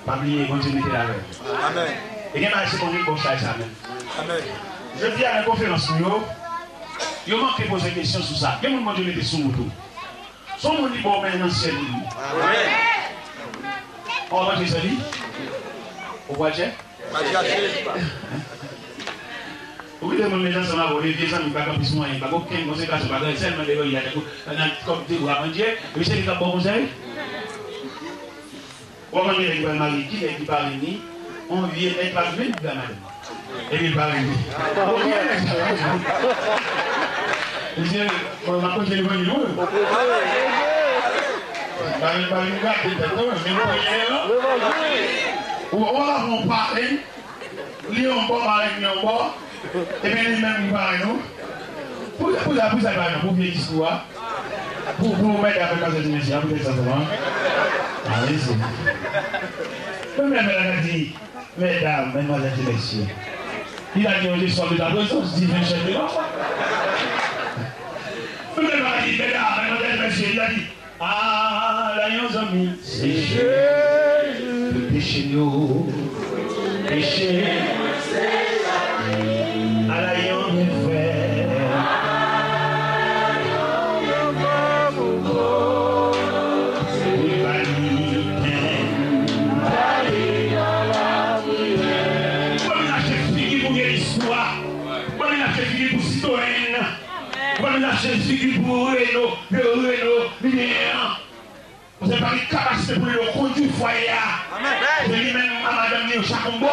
S1: Pas oublier, continuer la veille. Amen. Et il y a un second comme ça, même. Amen. Je dis à la conférence, il manque de poser des questions sur ça. Il y a un moment où il était sous le tout. Son monde dit bon, maintenant c'est lui. Amen. On va dire ça dit? Au voit dire? Oui, les gens sont là, les vieux gens ne peuvent pas plus moins, il n'y a pas aucune conséquence, il n'y a pas seulement des gens qui ont comme des rois mondiaux, mais c'est des bon conseil. On va dire qu'il va marier qui est qui parle ni, on vient d'être pas venu de la madame. Et il parle ni. Il dit, on va continuer le niveau. On va parler, on va parler, et bien lui-même il parle nous. Pour ça, pour bien discours, pour mettre à faire cette émission, pour ça, Allez-y. Même elle a dit, mesdames, mesdemoiselles et messieurs, il a dit, je sois de ta présence, divin chef de l'enfant. Même elle a dit, mesdames, mesdemoiselles et messieurs, il a dit, ah, là, nos amis, c'est Jésus, le péché nous, péché, à la yon de fer. Jésus pour Renault, le Renault, lumière. Vous n'avez pas de capacité pour le compte du foyer. Vous avez même à madame Néo Chacombo.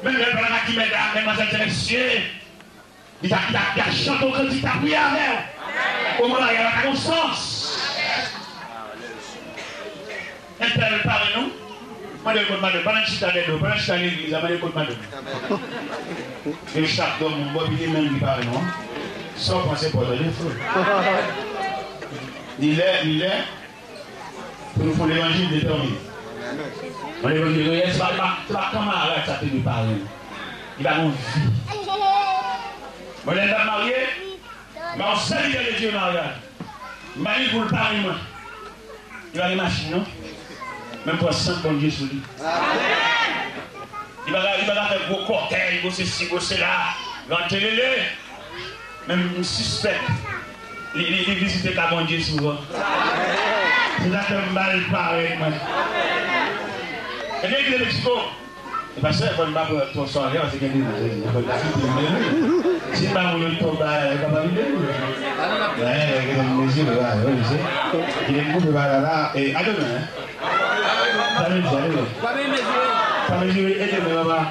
S1: Même le blanc qui met la mesdemoiselles et messieurs. Il a chanté quand il a prié avec. Au moment où il y a la conscience. Interprétez-nous. Moi, je vais madame. Pendant que je suis allé à l'église, je vais madame. Et chaque homme, moi, il est même qui parle, non? Sans penser pour le feu. Il est pour nous faire l'évangile déterminé. L'évangile, c'est pas camarade, ça peut nous parler. Il a une vie. Moi, je suis marié, mais on sait qu'il y a des dieux mariage. Marie pour le pari, moi. Il a une machine, non? Même pour 5 bon Dieu sur lui. Il va faire vos cocktails, vos ceci, vos cela. Ventez-les. Même un suspect, il visite la bon Dieu souvent. C'est là que je mal pareil. Et l'église de Mexico, et parce que je ne vais pas ton soirée, parce que je ne si pas mon tombe, il va pas vivre. Il est beaucoup de là. Et à demain. Ça va mesurer. Et demain,